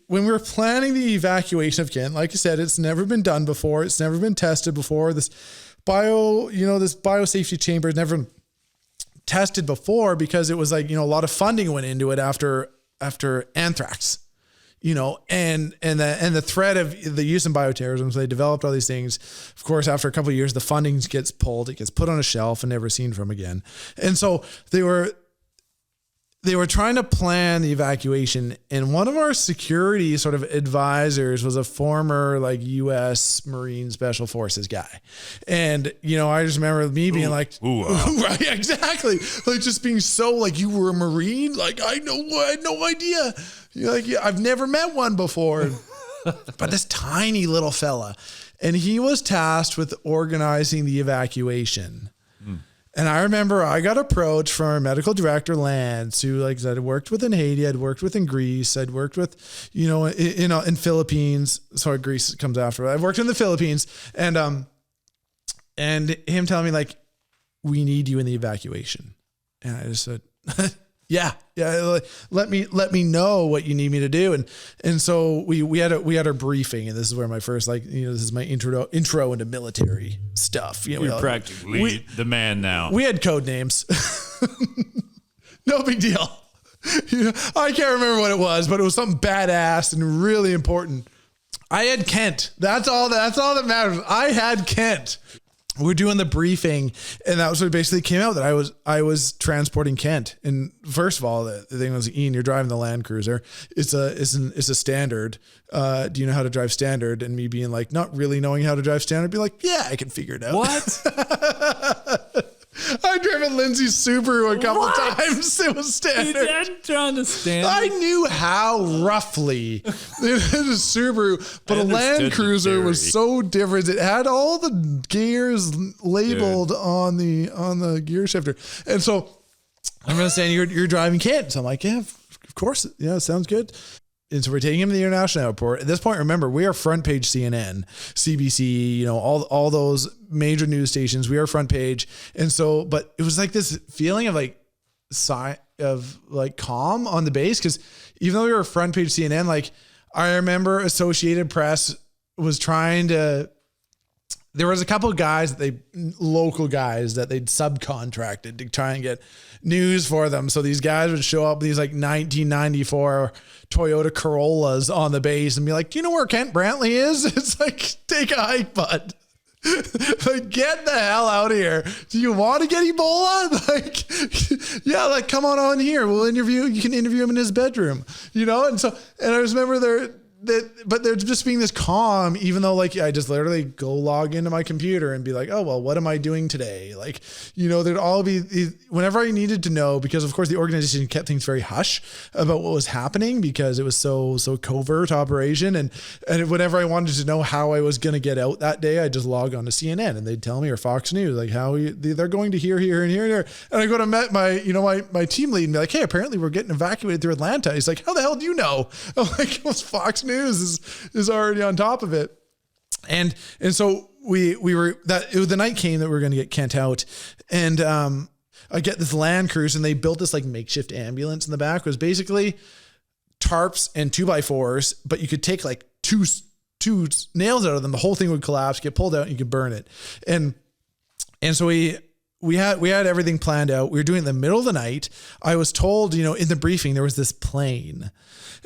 when we were planning the evacuation of Kent, like I said, it's never been done before. It's never been tested before. This biosafety chamber has never been tested before because it was like, a lot of funding went into it after anthrax. and the threat of the use of bioterrorism. So they developed all these things. Of course, after a couple of years, the funding gets pulled, it gets put on a shelf and never seen from again. And so they were trying to plan the evacuation. And one of our security sort of advisors was a former like U.S. Marine Special Forces guy. And, I just remember me being right, exactly. Like just being so like, you were a Marine? Like, I had no idea. You're like, yeah, I've never met one before. But this tiny little fella. And he was tasked with organizing the evacuation. And I remember I got approached from our medical director, Lance, who, like I said, I'd worked with in Haiti, I'd worked with in Greece, I'd worked with, in Philippines. Sorry, Greece comes after. I've worked in the Philippines, and him telling me like, we need you in the evacuation. And I just said, yeah. Let me know what you need me to do. And so we had our briefing, and this is where my first, this is my intro into military stuff. You're practically the man now. We had code names. No big deal. I can't remember what it was, but it was something badass and really important. I had Kent. That's all that matters. I had Kent. We're doing the briefing, and that was what basically came out, that I was transporting Kent. And first of all, the thing was, Ian, you're driving the Land Cruiser. It's a standard. Do you know how to drive standard? And me being like, not really knowing how to drive standard, be like, yeah, I can figure it out. What? I driven Lindsay's Subaru a couple times. It was standard. You didn't understand. I knew how roughly it was a Subaru, but a Land Cruiser was so different. It had all the gears labeled on the gear shifter. And so I'm going to say, you're driving Kent. So I'm like, yeah, of course. Yeah, sounds good. And so we're taking him to the international airport. At this point, remember, we are front page CNN, CBC, all those major news stations. We are front page. And so, but it was like this feeling of calm on the base. Cause even though we were front page CNN, like I remember Associated Press was trying to, there was a couple of guys local guys that they'd subcontracted to try and get news for them. So these guys would show up with these like 1994 Toyota Corollas on the base and be like, do you know where Kent Brantley is? It's like, take a hike, bud. Like, get the hell out of here. Do you want to get Ebola? Like, yeah, like, come on here. You can interview him in his bedroom, And I just remember but there's just being this calm, even though like I just literally go log into my computer and be like, oh, well, what am I doing today? Like, there'd all be whenever I needed to know, because of course the organization kept things very hush about what was happening because it was so covert operation. And whenever I wanted to know how I was going to get out that day, I just log on to CNN and they'd tell me, or Fox News, like they're going to here and here. And I go to met my team lead and be like, hey, apparently we're getting evacuated through Atlanta. He's like, how the hell do you know? I'm like, it was Fox News is already on top of it. And so the night came that we were going to get Kent out, and I get this Land Cruiser, and they built this like makeshift ambulance in the back. It was basically tarps and 2x4s, but you could take like two nails out of them. The whole thing would collapse, get pulled out, and you could burn it. And so we had everything planned out. We were doing it in the middle of the night. I was told, in the briefing, there was this plane,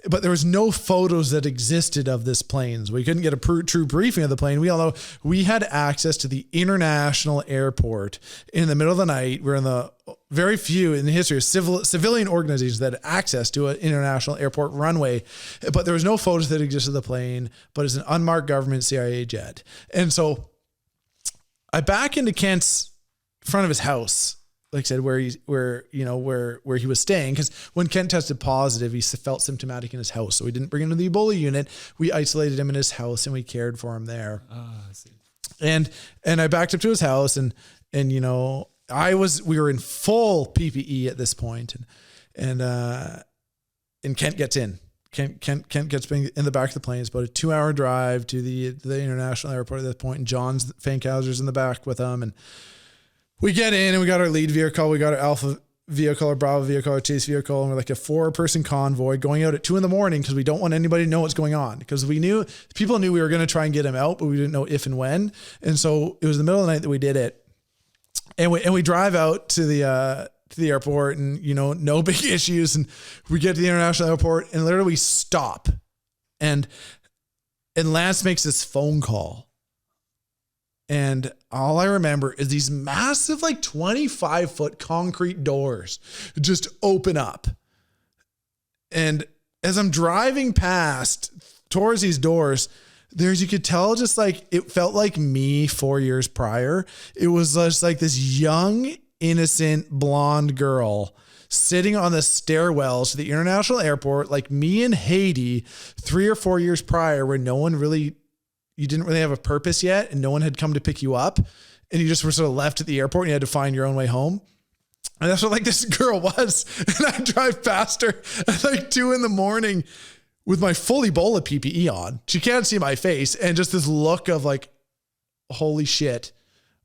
but there was no photos that existed of this plane. So we couldn't get a true briefing of the plane. We all know we had access to the international airport in the middle of the night. We're in the very few in the history of civilian organizations that had access to an international airport runway, but there was no photos that existed of the plane, but it's an unmarked government CIA jet. And so I back into Kent's front of his house, like I said, where he was staying. Because when Kent tested positive, he felt symptomatic in his house. So we didn't bring him to the Ebola unit. We isolated him in his house and we cared for him there. I see. And I backed up to his house and we were in full PPE at this point. And Kent gets in. Kent gets in the back of the plane. It's about a 2-hour drive to the international airport at this point. And John's Fankhauser's in the back with him. And we get in and we got our lead vehicle. We got our Alpha vehicle, our Bravo vehicle, our Chase vehicle. And we're like a 4-person convoy going out at 2 a.m. because we don't want anybody to know what's going on. Because people knew we were going to try and get him out, but we didn't know if and when. And so it was the middle of the night that we did it. And we drive out to the airport and, no big issues. And we get to the international airport and literally we stop And Lance makes this phone call. And all I remember is these massive, like 25-foot concrete doors just open up. And as I'm driving past towards these doors, you could tell just like, it felt like me 4 years prior. It was just like this young, innocent, blonde girl sitting on the stairwells to the international airport, like me in Haiti 3 or 4 years prior, where you didn't really have a purpose yet and no one had come to pick you up and you just were sort of left at the airport and you had to find your own way home. And that's what like this girl was. And I drive past her at like 2 a.m. with my full Ebola PPE on. She can't see my face. And just this look of like, holy shit,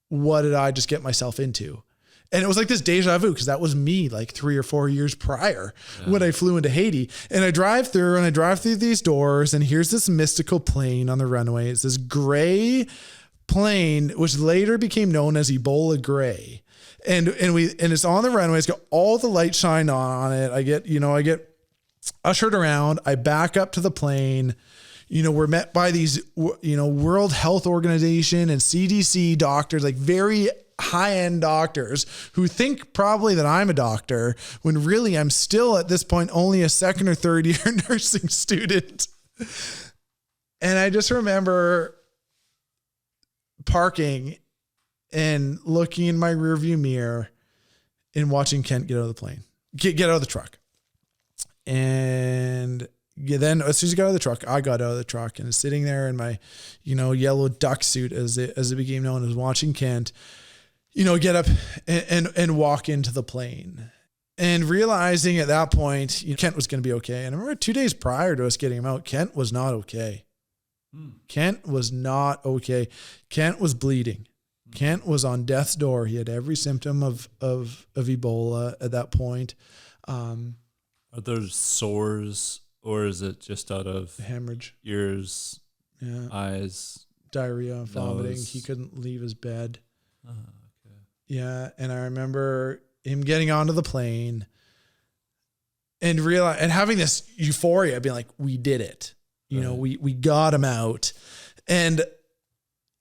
what did I just get myself into? And it was like this deja vu, because that was me like 3 or 4 years prior when I flew into Haiti. And I drive through these doors, and here's this mystical plane on the runway. It's this gray plane, which later became known as Ebola Gray. And it's on the runway. It's got all the light shine on it. I get ushered around. I back up to the plane. We're met by these, World Health Organization and CDC doctors, like very high-end doctors who think probably that I'm a doctor when really I'm still at this point only a second or third year nursing student. And I just remember parking and looking in my rearview mirror and watching Kent get out of the plane, get out of the truck. And then as soon as he got out of the truck, I got out of the truck and sitting there in my, yellow duck suit, as it became known, as watching Kent, get up and walk into the plane, and realizing at that point, Kent was going to be okay. And I remember 2 days prior to us getting him out, Kent was not okay. Kent was not okay. Kent was bleeding. Kent was on death's door. He had every symptom of Ebola at that point. Are there sores, or is it just out of hemorrhage, ears, eyes, diarrhea, vomiting? Nose. He couldn't leave his bed. Okay. Yeah. And I remember him getting onto the plane and having this euphoria, being like, we did it. We got him out. And,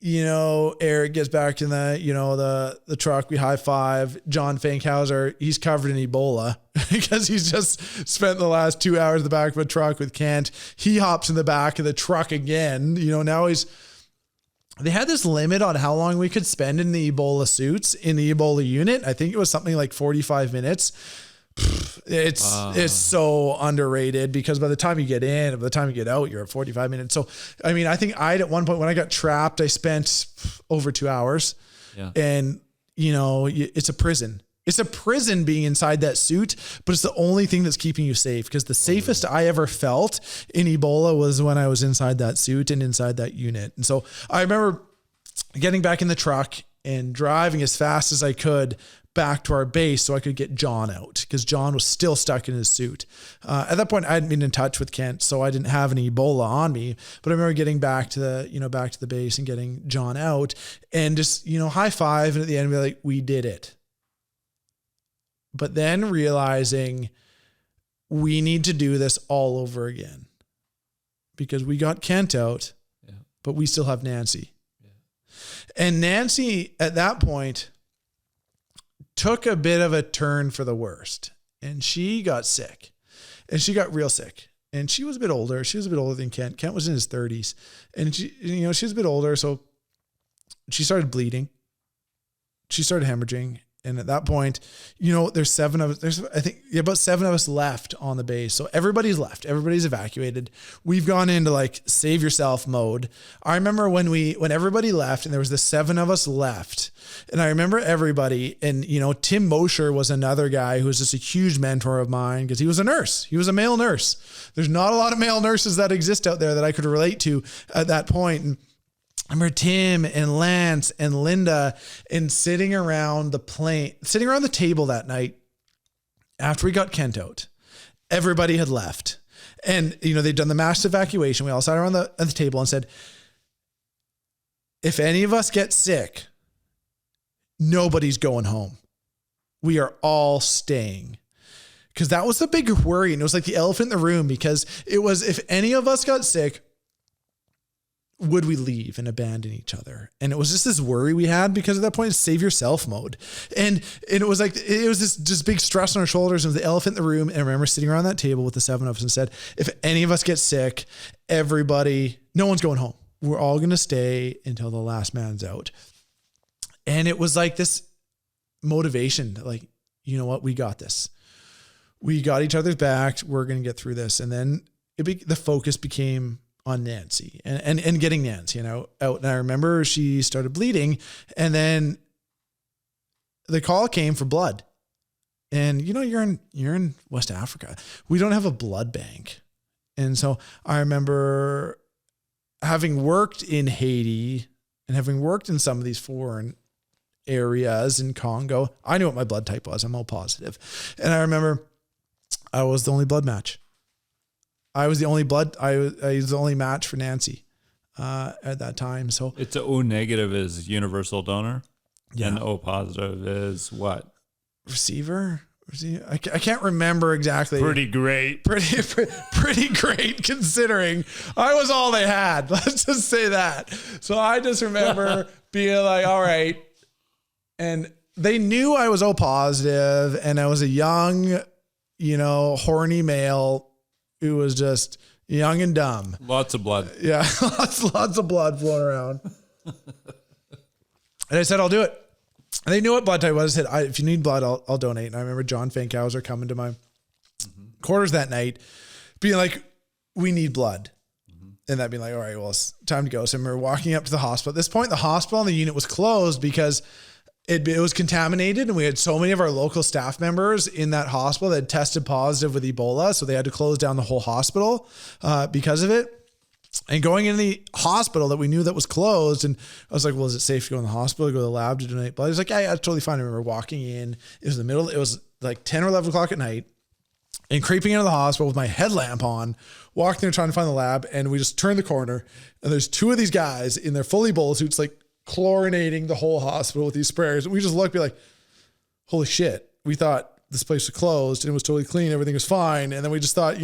Eric gets back in the truck. We high five. John Fankhauser, he's covered in Ebola because he's just spent the last 2 hours in the back of a truck with Kent. He hops in the back of the truck again. Now they had this limit on how long we could spend in the Ebola suits in the Ebola unit. I think it was something like 45 minutes. It's so underrated, because by the time you get in, by the time you get out, you're at 45 minutes. So, I think at one point when I got trapped, I spent over 2 hours. Yeah. And, it's a prison. It's a prison being inside that suit, but it's the only thing that's keeping you safe, because the safest I ever felt in Ebola was when I was inside that suit and inside that unit. And so I remember getting back in the truck and driving as fast as I could back to our base so I could get John out, because John was still stuck in his suit. At that point, I hadn't been in touch with Kent, so I didn't have any Ebola on me. But I remember getting back to the base and getting John out, and just high five, and at the end be like, we did it. But then realizing we need to do this all over again, because we got Kent out, but we still have Nancy. Yeah. And Nancy at that point took a bit of a turn for the worst, and she got sick, and she got real sick, and she was a bit older. She was a bit older than Kent. Kent was in his 30s, and she was a bit older. So she started bleeding. She started hemorrhaging. And at that point, there's seven of us. There's, I think, about 7 of us left on the base. So everybody's left. Everybody's evacuated. We've gone into like save yourself mode. I remember when everybody left, and there was the 7 of us left. And I remember everybody, and Tim Mosher was another guy who was just a huge mentor of mine, because he was a nurse. He was a male nurse. There's not a lot of male nurses that exist out there that I could relate to at that point. And I remember Tim and Lance and Linda and sitting around the table that night after we got Kent out. Everybody had left. And, they'd done the mass evacuation. We all sat around the table and said, if any of us get sick, nobody's going home. We are all staying. because that was the big worry. And it was like the elephant in the room, because it was, if any of us got sick, would we leave and abandon each other? And it was just this worry we had, because at that point it's save yourself mode. And it was like, it was this just big stress on our shoulders. It was the elephant in the room. And I remember sitting around that table with the 7 of us and said, if any of us get sick, everybody, no one's going home. We're all going to stay until the last man's out. And it was like this motivation, like, you know what, we got this. We got each other's back. We're going to get through this. And then the focus became on Nancy and getting Nancy, out. And I remember she started bleeding, and then the call came for blood. And you're in West Africa. We don't have a blood bank. And so I remember having worked in Haiti and having worked in some of these foreign areas in Congo, I knew what my blood type was. I'm O positive. And I remember I was the only blood match. I was the only match for Nancy at that time. So it's a O negative is universal donor. Yeah. And O positive is what? Receiver? I can't remember exactly. Pretty great. Pretty great, considering I was all they had. Let's just say that. So I just remember being like, all right. And they knew I was O positive, and I was a young, horny male who was just young and dumb. Lots of blood. Yeah. lots of blood flowing around. And I said, I'll do it. And they knew what blood type was. I said, if you need blood, I'll donate. And I remember John Fankhauser coming to my quarters that night being like, we need blood. And that being like, all right, well, it's time to go. So I remember walking up to the hospital. At this point, the hospital and the unit was closed because it was contaminated, and we had so many of our local staff members in that hospital that had tested positive with Ebola. So they had to close down the whole hospital because of it. And going in the hospital that we knew that was closed, and I was like, well, is it safe to go in the hospital, go to the lab to donate blood? He was like, yeah, it's totally fine. I remember walking in, it was like 10 or 11 o'clock at night, and creeping into the hospital with my headlamp on, walking there trying to find the lab. And we just turned the corner, and there's 2 of these guys in their full Ebola suits, like chlorinating the whole hospital with these sprayers. And we just looked, be like, holy shit. We thought this place was closed and it was totally clean. Everything was fine. And then we just thought,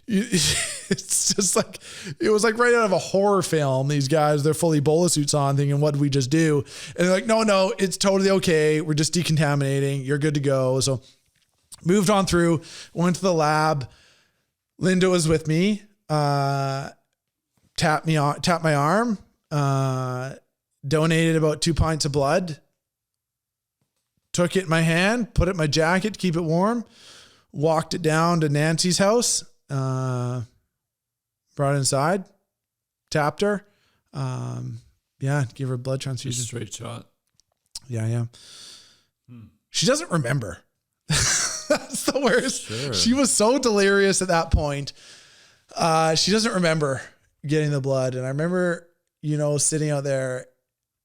it's just like, it was like right out of a horror film. These guys, their full Ebola suits on, thinking, what did we just do? And they're like, no, it's totally okay. We're just decontaminating. You're good to go. So moved on through, went to the lab. Linda was with me, tapped my arm, donated about 2 pints of blood, took it in my hand, put it in my jacket to keep it warm, walked it down to Nancy's house, brought it inside, tapped her. Give her a blood transfusion. Just straight shot. Yeah. She doesn't remember. That's the worst. Sure. She was so delirious at that point. She doesn't remember getting the blood. And I remember, sitting out there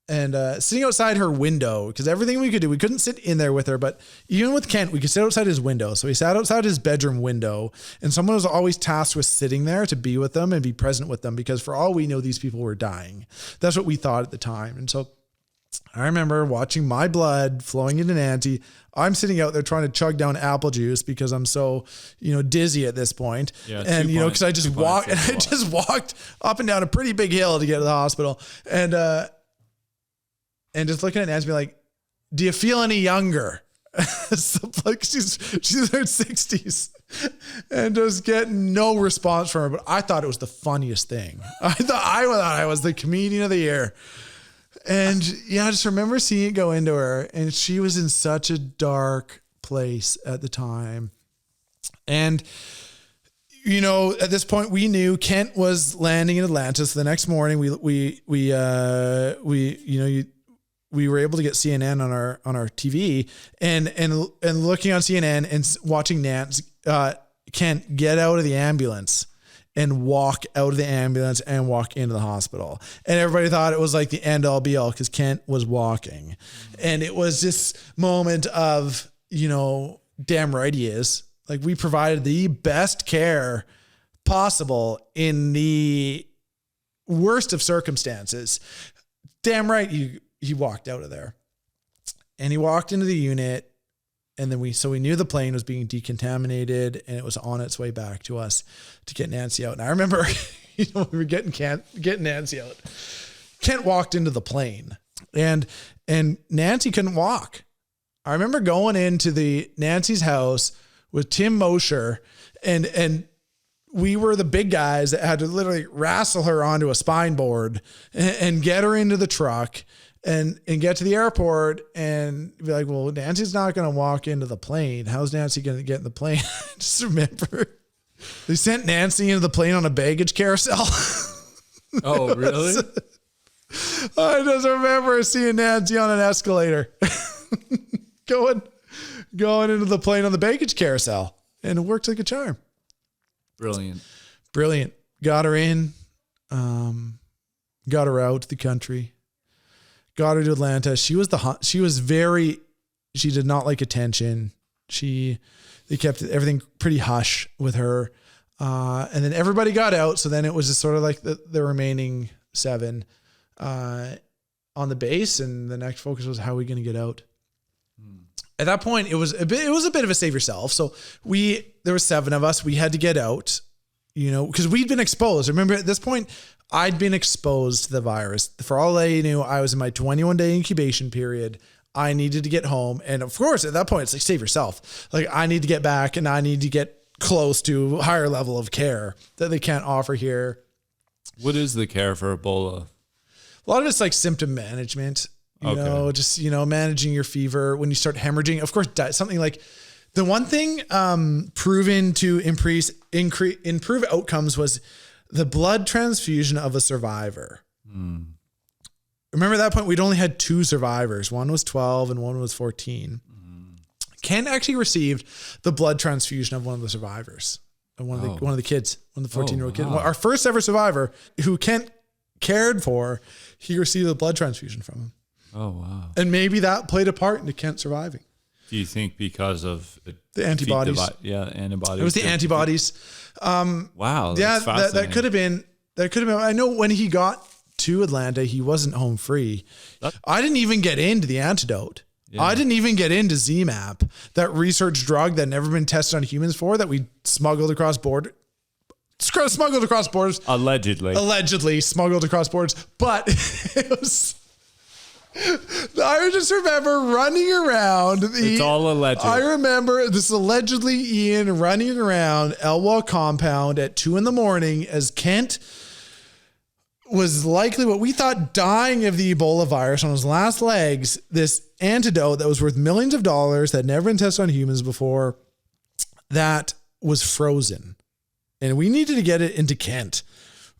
and sitting outside her window, because everything we could do, we couldn't sit in there with her, but even with Kent, we could sit outside his window. So he sat outside his bedroom window, and someone was always tasked with sitting there to be with them and be present with them, because for all we know, these people were dying. That's what we thought at the time. And so I remember watching my blood flowing into Nancy. I'm sitting out there trying to chug down apple juice because I'm so, dizzy at this point. Yeah, and, because I just walked up and down a pretty big hill to get to the hospital. And just looking at Nancy, be like, do you feel any younger? So like she's in her 60s, and just getting no response from her. But I thought it was the funniest thing. I thought I was the comedian of the year. And I just remember seeing it go into her, and she was in such a dark place at the time. And, at this point we knew Kent was landing in Atlanta. So the next morning we were able to get CNN on our TV and looking on CNN and watching Nance, Kent get out of the ambulance and walk out of the ambulance and walk into the hospital. And everybody thought it was like the end all be all because Kent was walking. And it was this moment of, damn right he is. Like, we provided the best care possible in the worst of circumstances. Damn right he walked out of there. And he walked into the unit, And then we knew the plane was being decontaminated and it was on its way back to us to get Nancy out. And I remember, we were getting Nancy out. Kent walked into the plane and Nancy couldn't walk. I remember going into Nancy's house with Tim Mosher and we were the big guys that had to literally wrestle her onto a spine board and get her into the truck and get to the airport and be like, well, Nancy's not going to walk into the plane. How's Nancy going to get in the plane? I just remember they sent Nancy into the plane on a baggage carousel. Oh, really? I just remember seeing Nancy on an escalator going into the plane on the baggage carousel, and it worked like a charm. Brilliant. Got her in, got her out the country. Got her to Atlanta. She did not like attention. They kept everything pretty hush with her. And then everybody got out. So then it was just sort of like the remaining 7 on the base. And the next focus was, how are we going to get out? At that point, it was a bit of a save yourself. So there were 7 of us. We had to get out, because we'd been exposed. Remember, at this point, I'd been exposed to the virus. For all I knew, I was in my 21-day incubation period. I needed to get home. And of course, at that point, it's like, save yourself. Like, I need to get back and I need to get close to a higher level of care that they can't offer here. What is the care for Ebola? A lot of it's like symptom management, managing your fever when you start hemorrhaging. Of course, something like the one thing proven to improve outcomes was the blood transfusion of a survivor. Remember at that point, we'd only had 2 survivors. One was 12 and one was 14. Ken actually received the blood transfusion of one of the survivors, one of the kids, one of the 14-year-old kid. Our first ever survivor who Kent cared for, he received a blood transfusion from him. Oh, wow. And maybe that played a part into Kent surviving. Do you think because of the antibodies? Antibodies. It was the antibodies. Wow. Yeah, that could have been. I know when he got to Atlanta, he wasn't home free. I didn't even get into the antidote. Yeah. I didn't even get into ZMapp, that research drug that had never been tested on humans before, that we smuggled across borders. Allegedly smuggled across borders. But it was... I just remember running around. It's all alleged. I remember this allegedly Ian running around Elwha compound at 2 a.m. as Kent was likely what we thought dying of the Ebola virus on his last legs. This antidote that was worth millions of dollars that had never been tested on humans before, that was frozen. And we needed to get it into Kent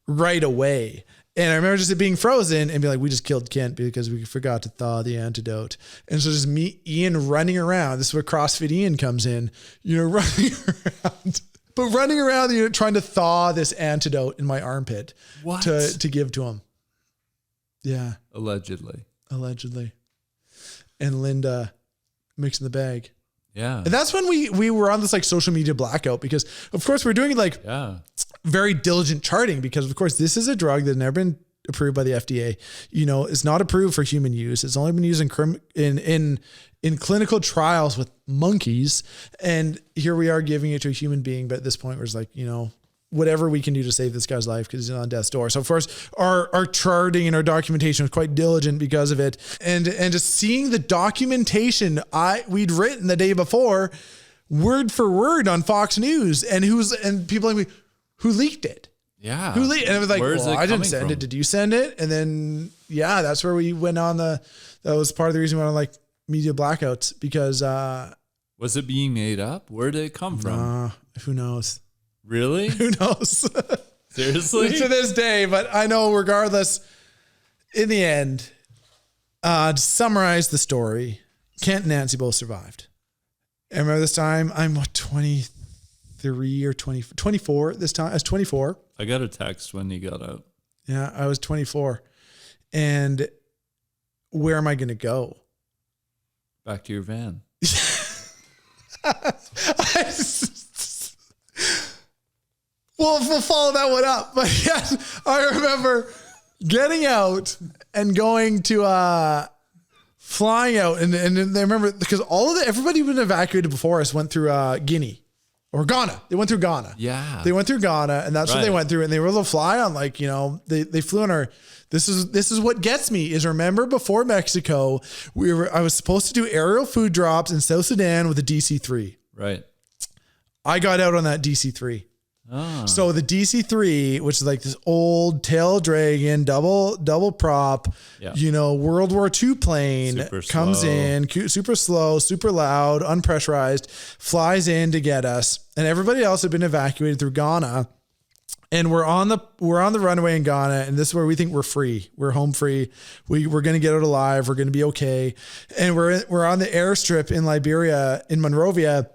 right away. And I remember just it being frozen and be like, we just killed Kent because we forgot to thaw the antidote. And so just me, Ian running around. This is where CrossFit Ian comes in, running around. But running around, trying to thaw this antidote in my armpit to give to him. Yeah. Allegedly. And Linda mixing the bag. Yeah. And that's when we were on this like social media blackout, because of course we're doing like very diligent charting, because of course this is a drug that's never been approved by the FDA. It's not approved for human use. It's only been used in clinical trials with monkeys. And here we are giving it to a human being. But at this point, we're just like, whatever we can do to save this guy's life, because he's on death's door. So of course our charting and our documentation was quite diligent because of it. And just seeing the documentation we'd written the day before, word for word on Fox News, and people like me, who leaked it? Yeah. Who leaked? And it was like, I didn't send it. Did you send it? And then, that's where we went on that was part of the reason we went on like media blackouts, because, was it being made up? Where did it come from? Who knows? Really? Who knows? Seriously? To this day, but I know regardless, in the end, to summarize the story, Kent and Nancy both survived. I remember this time, I'm 23 or 24 this time. I was 24. I got a text when you got out. Yeah, I was 24. And where am I going to go? Back to your van. We'll follow that one up. But yes, I remember getting out and going to flying out. And I remember because everybody who'd been evacuated before us went through Guinea or Ghana. They went through Ghana. Yeah. They went through Ghana, and that's what they went through. And they were able to fly on they flew on our. This is what gets me is remember before Mexico, I was supposed to do aerial food drops in South Sudan with a DC-3. Right. I got out on that DC-3. Oh. So the DC-3, which is like this old tail dragon, double prop, World War II plane, comes in, super slow, super loud, unpressurized, flies in to get us. And everybody else had been evacuated through Ghana. And we're on the runway in Ghana, and this is where we think we're free. We're home free. We're going to get out alive. We're going to be okay. And we're on the airstrip in Liberia, in Monrovia,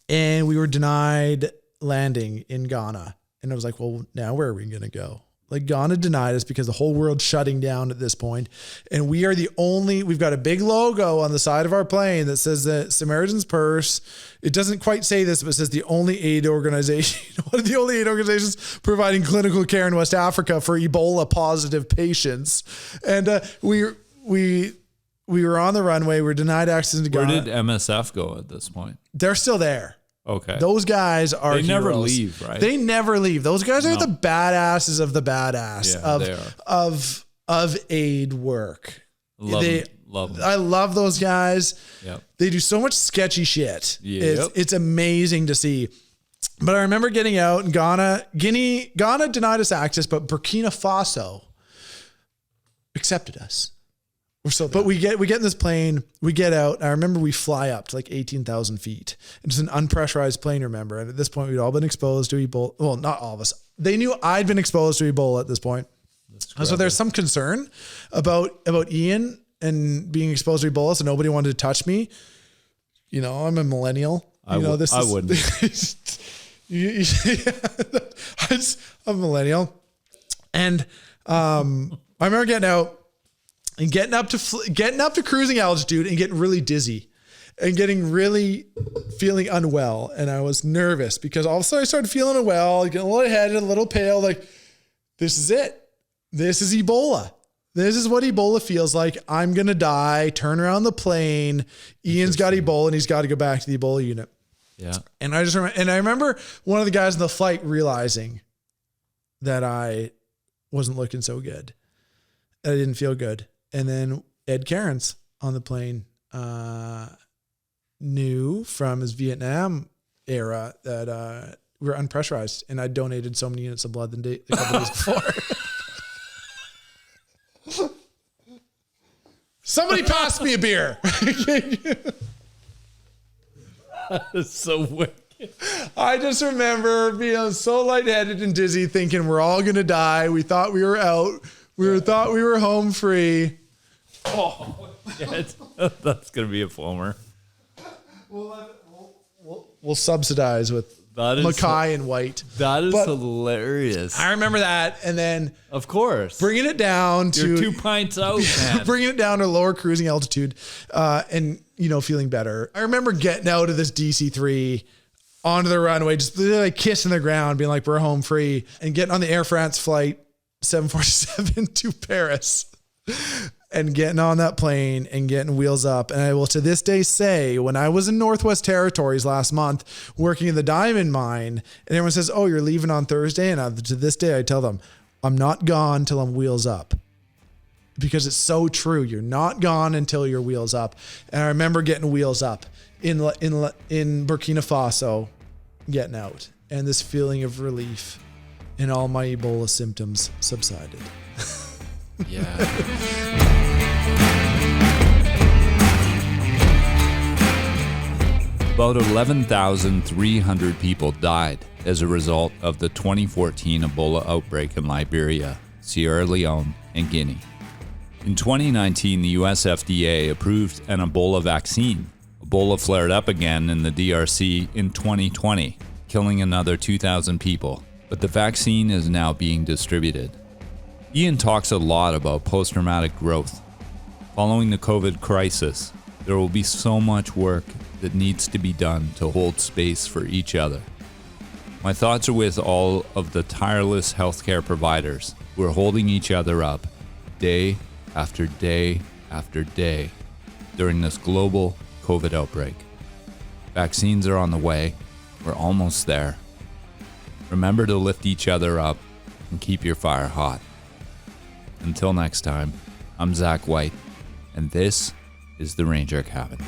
and we were denied landing in Ghana. And I was like, well, now where are we going to go? Like Ghana denied us because the whole world's shutting down at this point. And we've got a big logo on the side of our plane that says the Samaritan's Purse. It doesn't quite say this, but it says the only aid organization, one of the only aid organizations providing clinical care in West Africa for Ebola positive patients. And we were on the runway. We were denied access to Ghana. Where did MSF go at this point? They're still there. Okay. Those guys are They never heroes. leave, right? They never leave. Those guys are the badasses of the badass of aid work. Love them. I love those guys. Yep. They do so much sketchy shit. Yep. It's amazing to see. But I remember getting out in Ghana denied us access, but Burkina Faso accepted us. But we get in this plane, we get out. I remember we fly up to like 18,000 feet. It's an unpressurized plane, remember? And at this point, we'd all been exposed to Ebola. Well, not all of us. They knew I'd been exposed to Ebola at this point. So there's some concern about Ian and being exposed to Ebola. So nobody wanted to touch me. I'm a millennial. I wouldn't. I'm a millennial. And I remember getting out. And getting up to cruising altitude and getting really dizzy and getting really feeling unwell. And I was nervous because all of a sudden I started feeling unwell, getting a little headed, a little pale. Like, this is it. This is Ebola. This is what Ebola feels like. I'm going to die. Turn around the plane. Ian's got Ebola and he's got to go back to the Ebola unit. Yeah. And I remember one of the guys in the flight realizing that I wasn't looking so good. I didn't feel good. And then Ed Cairns on the plane knew from his Vietnam era that we were unpressurized, and I donated so many units of blood the couple days before. Somebody pass me a beer. That is so wicked. I just remember being so lightheaded and dizzy, thinking we're all gonna die. We thought we were out. Thought we were home free. Oh, yeah, that's gonna be a foamer. We'll subsidize with MacKay and Whyte. That is hilarious. I remember that, and then of course bringing it down to you're 2 pints out, man. Bringing it down to lower cruising altitude, and feeling better. I remember getting out of this DC-3 onto the runway, just like kissing the ground, being like, we're home free, and getting on the Air France flight 747 to Paris and getting on that plane and getting wheels up. And I will to this day say, when I was in Northwest Territories last month working in the diamond mine, and everyone says, oh, you're leaving on Thursday. And to this day, I tell them, I'm not gone till I'm wheels up. Because it's so true. You're not gone until your wheels up. And I remember getting wheels up in Burkina Faso, getting out, and this feeling of relief. And all my Ebola symptoms subsided. Yeah. About 11,300 people died as a result of the 2014 Ebola outbreak in Liberia, Sierra Leone, and Guinea. In 2019, the US FDA approved an Ebola vaccine. Ebola flared up again in the DRC in 2020, killing another 2,000 people. But the vaccine is now being distributed. Ian talks a lot about post-traumatic growth. Following the COVID crisis, there will be so much work that needs to be done to hold space for each other. My thoughts are with all of the tireless healthcare providers who are holding each other up day after day after day during this global COVID outbreak. Vaccines are on the way. We're almost there. Remember to lift each other up and keep your fire hot. Until next time, I'm Whyte, and this is the Ranger Cabin.